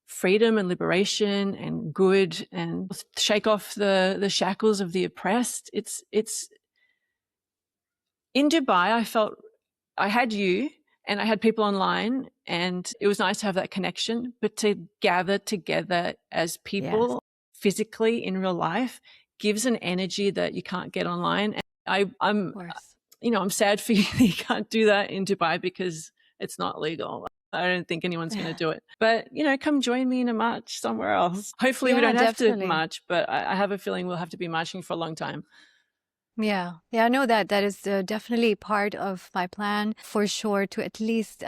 freedom and liberation and good, and shake off the shackles of the oppressed. It's in Dubai. I felt I had you and I had people online, and it was nice to have that connection, but to gather together as people physically in real life gives an energy that you can't get online. And I'm sad for you that you can't do that in Dubai because it's not legal. I don't think anyone's going to do it. But, come join me in a march somewhere else. Hopefully we don't have to march, but I have a feeling we'll have to be marching for a long time. Yeah. I know that is definitely part of my plan, for sure, to at least...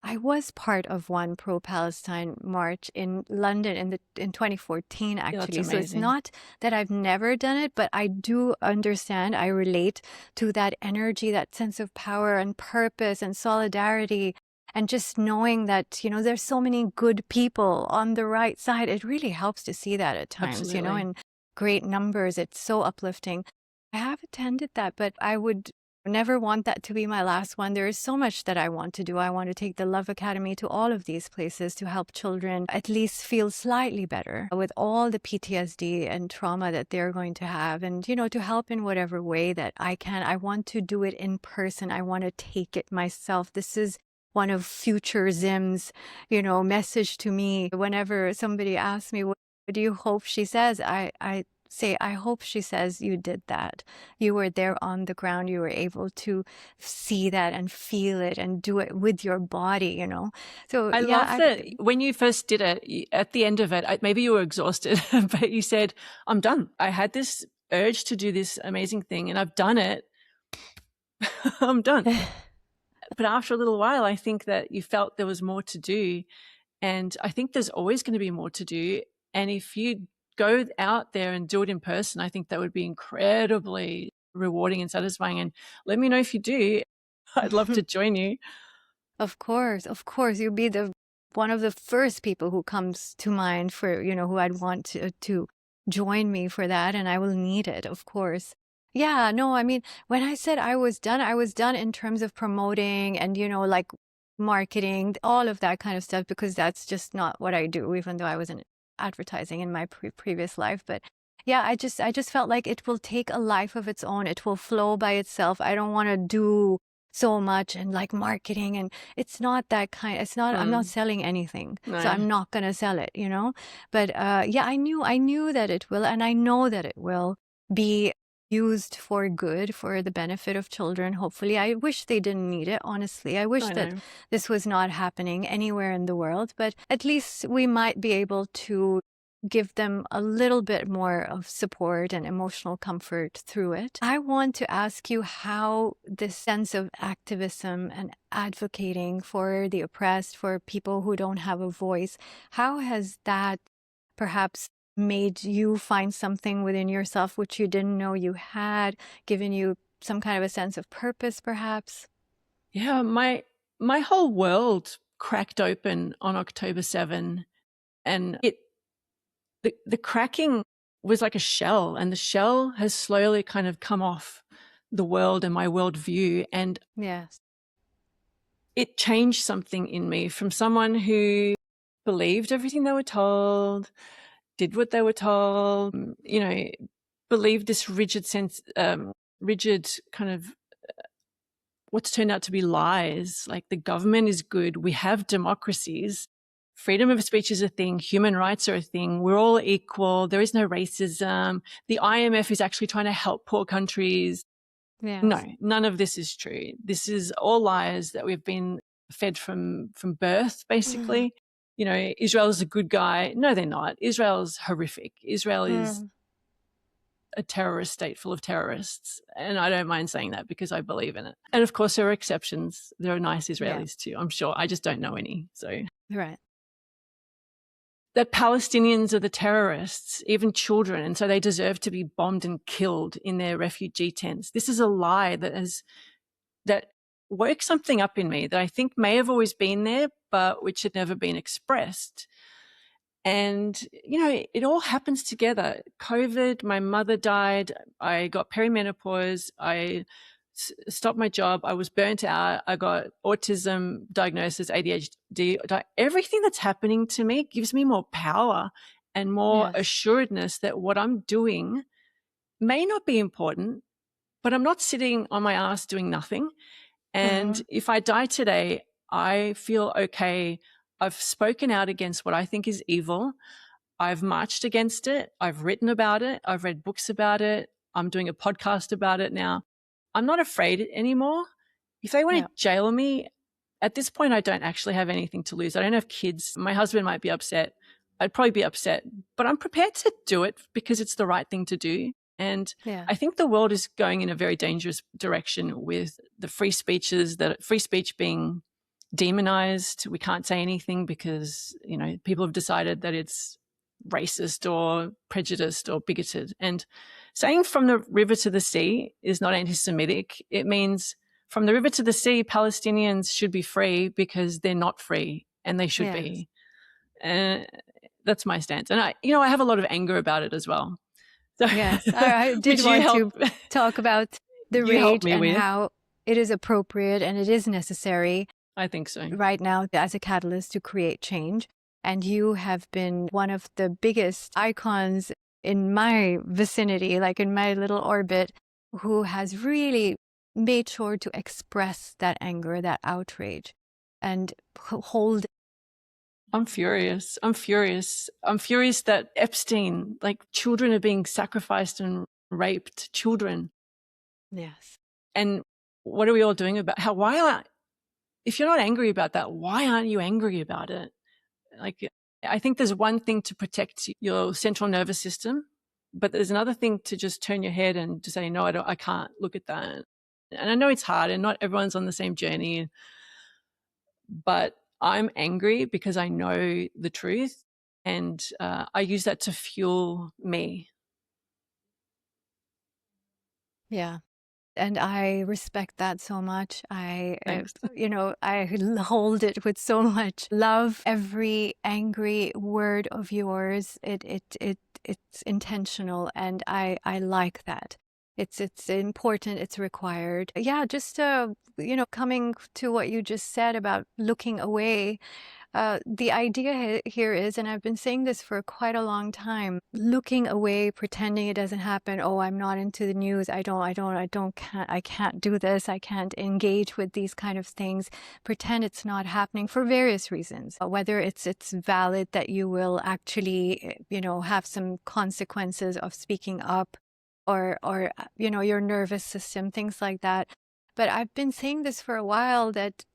I was part of one pro-Palestine march in London in 2014, actually. Yeah, so it's not that I've never done it, but I do understand, I relate to that energy, that sense of power and purpose and solidarity. And just knowing that, there's so many good people on the right side, it really helps to see that at times, in great numbers. It's so uplifting. I have attended that, but I would never want that to be my last one. There is so much that I want to do. I want to take the Love Academy to all of these places to help children at least feel slightly better with all the PTSD and trauma that they're going to have, and, to help in whatever way that I can. I want to do it in person. I want to take it myself. This is one of future Zim's, message to me. Whenever somebody asks me, what do you hope she says? I say, I hope she says you did that. You were there on the ground. You were able to see that and feel it and do it with your body, So I love that when you first did it, at the end of it, maybe you were exhausted, but you said, I'm done. I had this urge to do this amazing thing and I've done it. I'm done. But after a little while, I think that you felt there was more to do. And I think there's always going to be more to do. And if you go out there and do it in person, I think that would be incredibly rewarding and satisfying. And let me know if you do. I'd love to join you. Of course. You'll be one of the first people who comes to mind for, who I'd want to join me for that. And I will need it, of course. Yeah, no, I mean, when I said I was done in terms of promoting and, like marketing, all of that kind of stuff, because that's just not what I do, even though I was in advertising in my previous life. But yeah, I just felt like it will take a life of its own. It will flow by itself. I don't want to do so much and like marketing, and it's not that kind. It's not, I'm not selling anything. No. So I'm not going to sell it, But yeah, I knew that it will, and I know that it will be used for good, for the benefit of children. Hopefully, I wish they didn't need it. Honestly, I wish that this was not happening anywhere in the world, but at least we might be able to give them a little bit more of support and emotional comfort through it. I want to ask you how this sense of activism and advocating for the oppressed, for people who don't have a voice, how has that perhaps made you find something within yourself which you didn't know you had, given you some kind of a sense of purpose, perhaps? Yeah, my whole world cracked open on October 7, and the cracking was like a shell, and the shell has slowly kind of come off the world and my worldview. And yes, it changed something in me from someone who believed everything they were told, did what they were told, believed this rigid kind of what's turned out to be lies. Like, the government is good. We have democracies. Freedom of speech is a thing. Human rights are a thing. We're all equal. There is no racism. The IMF is actually trying to help poor countries. Yes. No, none of this is true. This is all lies that we've been fed from birth, basically. Israel is a good guy. No, they're not. Israel's horrific. Israel is a terrorist state full of terrorists. And I don't mind saying that because I believe in it. And of course, there are exceptions. There are nice Israelis too, I'm sure. I just don't know any. So, right. That Palestinians are the terrorists, even children, and so they deserve to be bombed and killed in their refugee tents. This is a lie that woke something up in me that I think may have always been there, but which had never been expressed. And, it all happens together. COVID, my mother died, I got perimenopause, I stopped my job, I was burnt out, I got autism diagnosis, ADHD. Everything that's happening to me gives me more power and more assuredness that what I'm doing may not be important, but I'm not sitting on my ass doing nothing. And if I die today, I feel okay. I've spoken out against what I think is evil. I've marched against it. I've written about it. I've read books about it. I'm doing a podcast about it now. I'm not afraid anymore. If they want to jail me, at this point, I don't actually have anything to lose. I don't have kids. My husband might be upset. I'd probably be upset, but I'm prepared to do it because it's the right thing to do. And I think the world is going in a very dangerous direction with the free speech being demonized. We can't say anything because, people have decided that it's racist or prejudiced or bigoted. And saying from the river to the sea is not anti-Semitic. It means from the river to the sea, Palestinians should be free because they're not free, and they should be. That's my stance. And I have a lot of anger about it as well. So, yes, I did want to talk about the rage and how it is appropriate and it is necessary. I think so. Right now, as a catalyst to create change. And you have been one of the biggest icons in my vicinity, like in my little orbit, who has really made sure to express that anger, that outrage, and hold. I'm furious. I'm furious that Epstein, like, children are being sacrificed and raped, children. Yes. And what are we all doing about if you're not angry about that, why aren't you angry about it? Like, I think there's one thing to protect your central nervous system, but there's another thing to just turn your head and to say, no, I can't look at that. And I know it's hard and not everyone's on the same journey, but I'm angry because I know the truth, and I use that to fuel me. Yeah. And I respect that so much. I hold it with so much love. Every angry word of yours, it's intentional, and I like that. It's important. It's required. Yeah, just coming to what you just said about looking away. The idea here is, and I've been saying this for quite a long time, looking away, pretending it doesn't happen. Oh, I'm not into the news. I can't do this. I can't engage with these kind of things. Pretend it's not happening for various reasons. Whether it's valid that you will actually, have some consequences of speaking up, or your nervous system, things like that. But I've been saying this for a while, that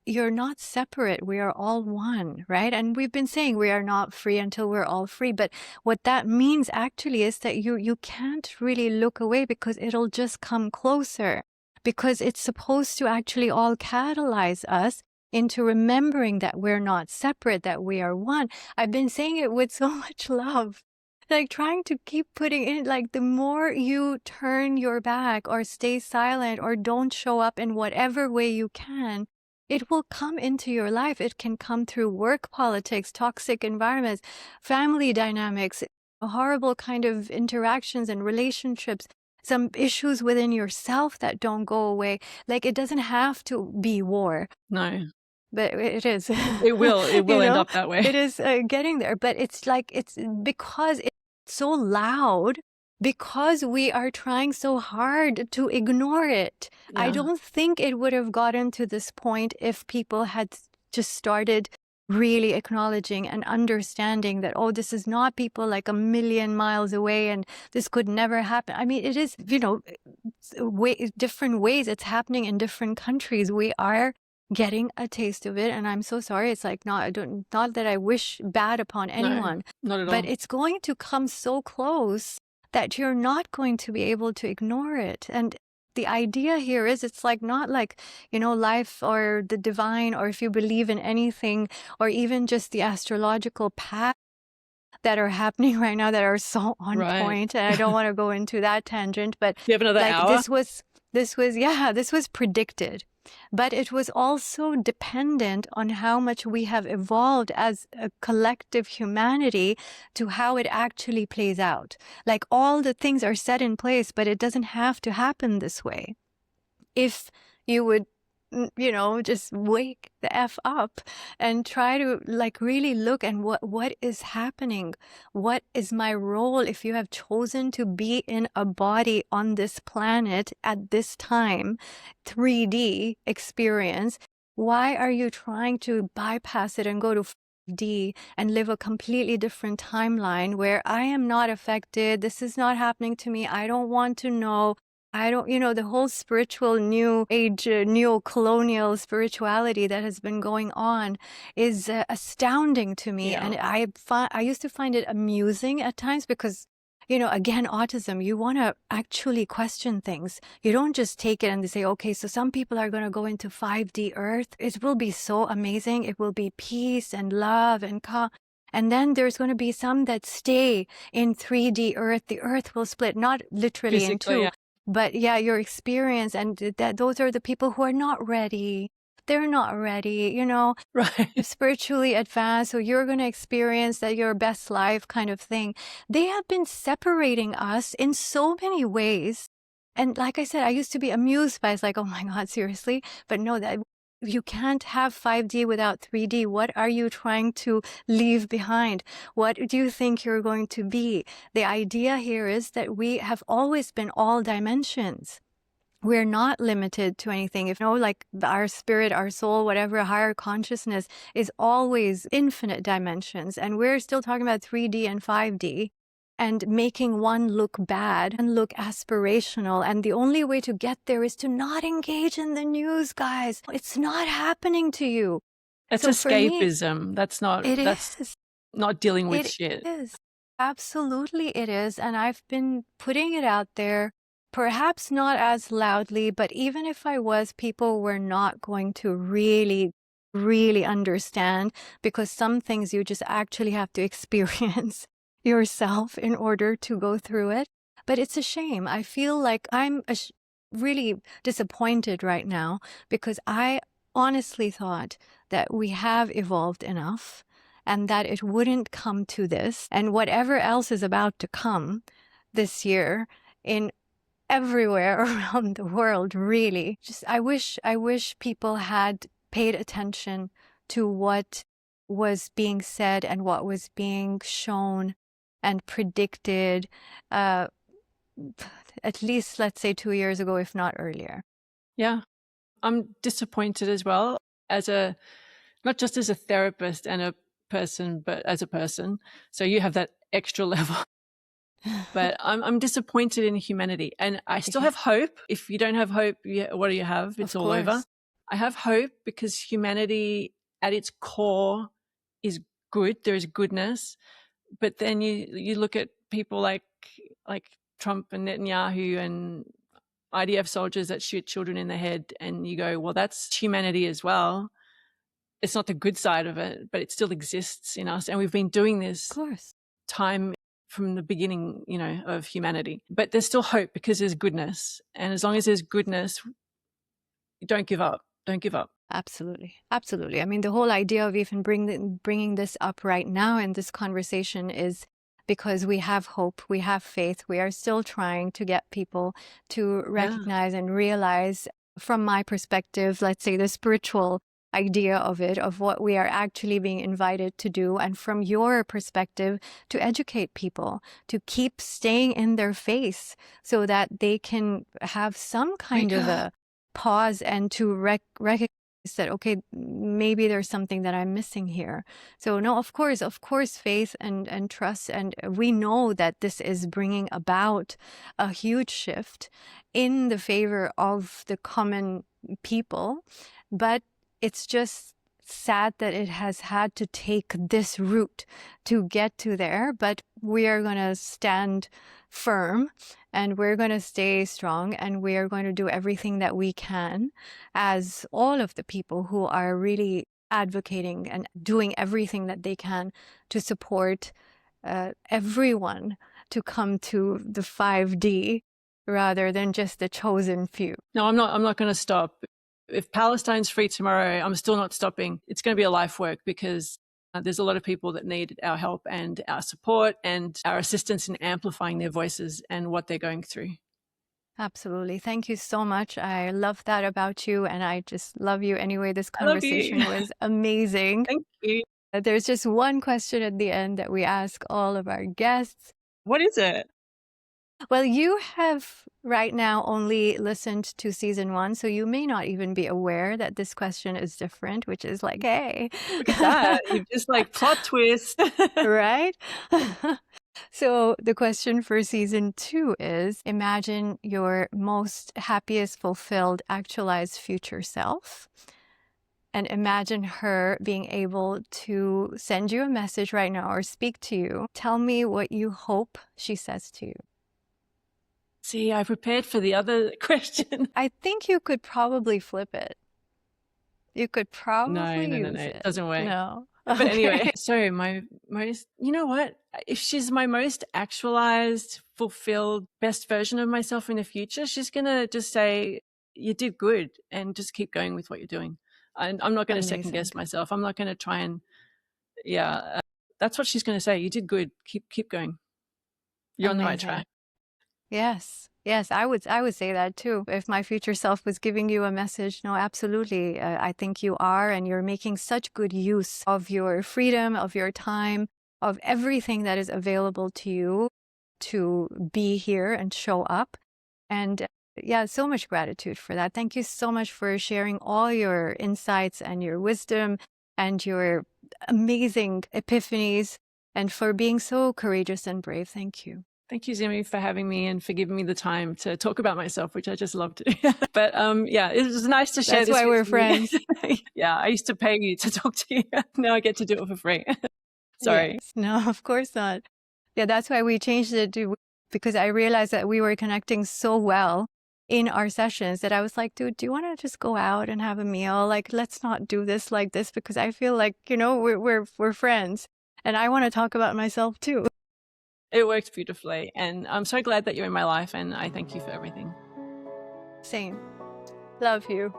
you're not separate. We are all one, right? And we've been saying we are not free until we're all free. But what that means actually is that you can't really look away, because it'll just come closer, because it's supposed to actually all catalyze us into remembering that we're not separate, that we are one. I've been saying it with so much love, like trying to keep putting in, like, the more you turn your back or stay silent or don't show up in whatever way you can, it will come into your life. It can come through work politics, toxic environments, family dynamics, horrible kind of interactions and relationships. some issues within yourself that don't go away. Like, it doesn't have to be war. No. But it is. It will end up that way. It is getting there. But it's like, it's because it's so loud, because we are trying so hard to ignore it. Yeah. I don't think it would have gotten to this point if people had just started really acknowledging and understanding that, oh, this is not people like a million miles away and this could never happen. I mean, it is, different ways it's happening in different countries. We are getting a taste of it, and I'm so sorry. It's like, not that I wish bad upon anyone, no, not at all. but it's going to come so close that you're not going to be able to ignore it. And the idea here is, it's like, not like, life or the divine, or if you believe in anything, or even just the astrological paths that are happening right now that are so on point. And I don't want to go into that tangent, but you have another hour? This was predicted. But it was also dependent on how much we have evolved as a collective humanity to how it actually plays out. Like, all the things are set in place, but it doesn't have to happen this way. If you would, just wake the F up and try to like really look at what is happening. What is my role if you have chosen to be in a body on this planet at this time, 3D experience? Why are you trying to bypass it and go to 5D and live a completely different timeline where I am not affected? This is not happening to me. I don't want to know. I don't, the whole spiritual new age, neo-colonial spirituality that has been going on is astounding to me. Yeah. And I used to find it amusing at times because, again, autism, you want to actually question things. You don't just take it and say, okay, so some people are going to go into 5D Earth. It will be so amazing. It will be peace and love and calm. And then there's going to be some that stay in 3D Earth. The Earth will split, not literally Physically, in two. yeah. But yeah, your experience, and that those are the people who are not ready. They're not ready, Right. spiritually advanced, so you're going to experience that your best life kind of thing. They have been separating us in so many ways. And like I said, I used to be amused by it. It's like, oh my God, seriously? But no, that you can't have 5D without 3D. What are you trying to leave behind? What do you think you're going to be? The idea here is that we have always been all dimensions. We're not limited to anything. If like our spirit, our soul, whatever, higher consciousness is always infinite dimensions. And we're still talking about 3D and 5D. And making one look bad and look aspirational. And the only way to get there is to not engage in the news, guys. It's not happening to you. It's escapism. That's not dealing with shit. It is. Absolutely it is. And I've been putting it out there, perhaps not as loudly, but even if I was, people were not going to really, really understand, because some things you just actually have to experience yourself in order to go through it. But it's a shame. I feel like I'm really disappointed right now, because I honestly thought that we have evolved enough and that it wouldn't come to this. And whatever else is about to come this year in everywhere around the world, really, just I wish people had paid attention to what was being said and what was being shown and predicted, at least, let's say, 2 years ago, if not earlier. Yeah. I'm disappointed as well, not just as a therapist and a person, but as a person. So you have that extra level. But I'm disappointed in humanity. And I still have hope. If you don't have hope, what do you have? It's all over. I have hope because humanity at its core is good. There is goodness. But then you look at people like Trump and Netanyahu and IDF soldiers that shoot children in the head, and you go, well, that's humanity as well. It's not the good side of it, but it still exists in us. And we've been doing this time from the beginning, of humanity. But there's still hope because there's goodness. And as long as there's goodness, don't give up. Don't give up. Absolutely. Absolutely. I mean, the whole idea of even bringing this up right now in this conversation is because we have hope, we have faith. We are still trying to get people to recognize and realize, from my perspective, let's say the spiritual idea of it, of what we are actually being invited to do, and from your perspective, to educate people, to keep staying in their face so that they can have some kind of a pause and to recognize that, okay, maybe there's something that I'm missing here. So no, of course, faith and trust. And we know that this is bringing about a huge shift in the favor of the common people. But it's just sad that it has had to take this route to get to there. But we are going to stand firm, and we're going to stay strong, and we are going to do everything that we can as all of the people who are really advocating and doing everything that they can to support everyone to come to the 5D rather than just the chosen few. No, I'm not going to stop. If Palestine's free tomorrow, I'm still not stopping. It's going to be a life work, because there's a lot of people that need our help and our support and our assistance in amplifying their voices and what they're going through. Absolutely. Thank you so much. I love that about you, and I just love you anyway. This conversation was amazing. Thank you. There's just one question at the end that we ask all of our guests. What is it? Well, you have right now only listened to season 1, so you may not even be aware that this question is different, which is like, hey. Look at that. You've just like plot twist. Right? So the question for season 2 is, imagine your most happiest, fulfilled, actualized future self. And imagine her being able to send you a message right now or speak to you. Tell me what you hope she says to you. See, I prepared for the other question. I think you could probably flip it. You could probably use it. It doesn't work. No. But anyway, so my most, you know what? If she's my most actualized, fulfilled, best version of myself in the future, she's going to just say, you did good, and just keep going with what you're doing. I'm not going to second guess myself. I'm not going to try and, that's what she's going to say. You did good. Keep going. You're on the right track. Yes, I would say that too. If my future self was giving you a message, no, absolutely. I think you are, and you're making such good use of your freedom, of your time, of everything that is available to you to be here and show up. And so much gratitude for that. Thank you so much for sharing all your insights and your wisdom and your amazing epiphanies, and for being so courageous and brave. Thank you. Thank you, Zimmy, for having me and for giving me the time to talk about myself, which I just love to do. But it was nice to share. That's why we're friends. Yeah, I used to pay you to talk to you. Now I get to do it for free. Sorry. Yes. No, of course not. Yeah, that's why we changed it because I realized that we were connecting so well in our sessions that I was like, dude, do you want to just go out and have a meal? Like, let's not do this like this, because I feel like, we're friends, and I want to talk about myself too. It worked beautifully, and I'm so glad that you're in my life, and I thank you for everything. Same. Love you.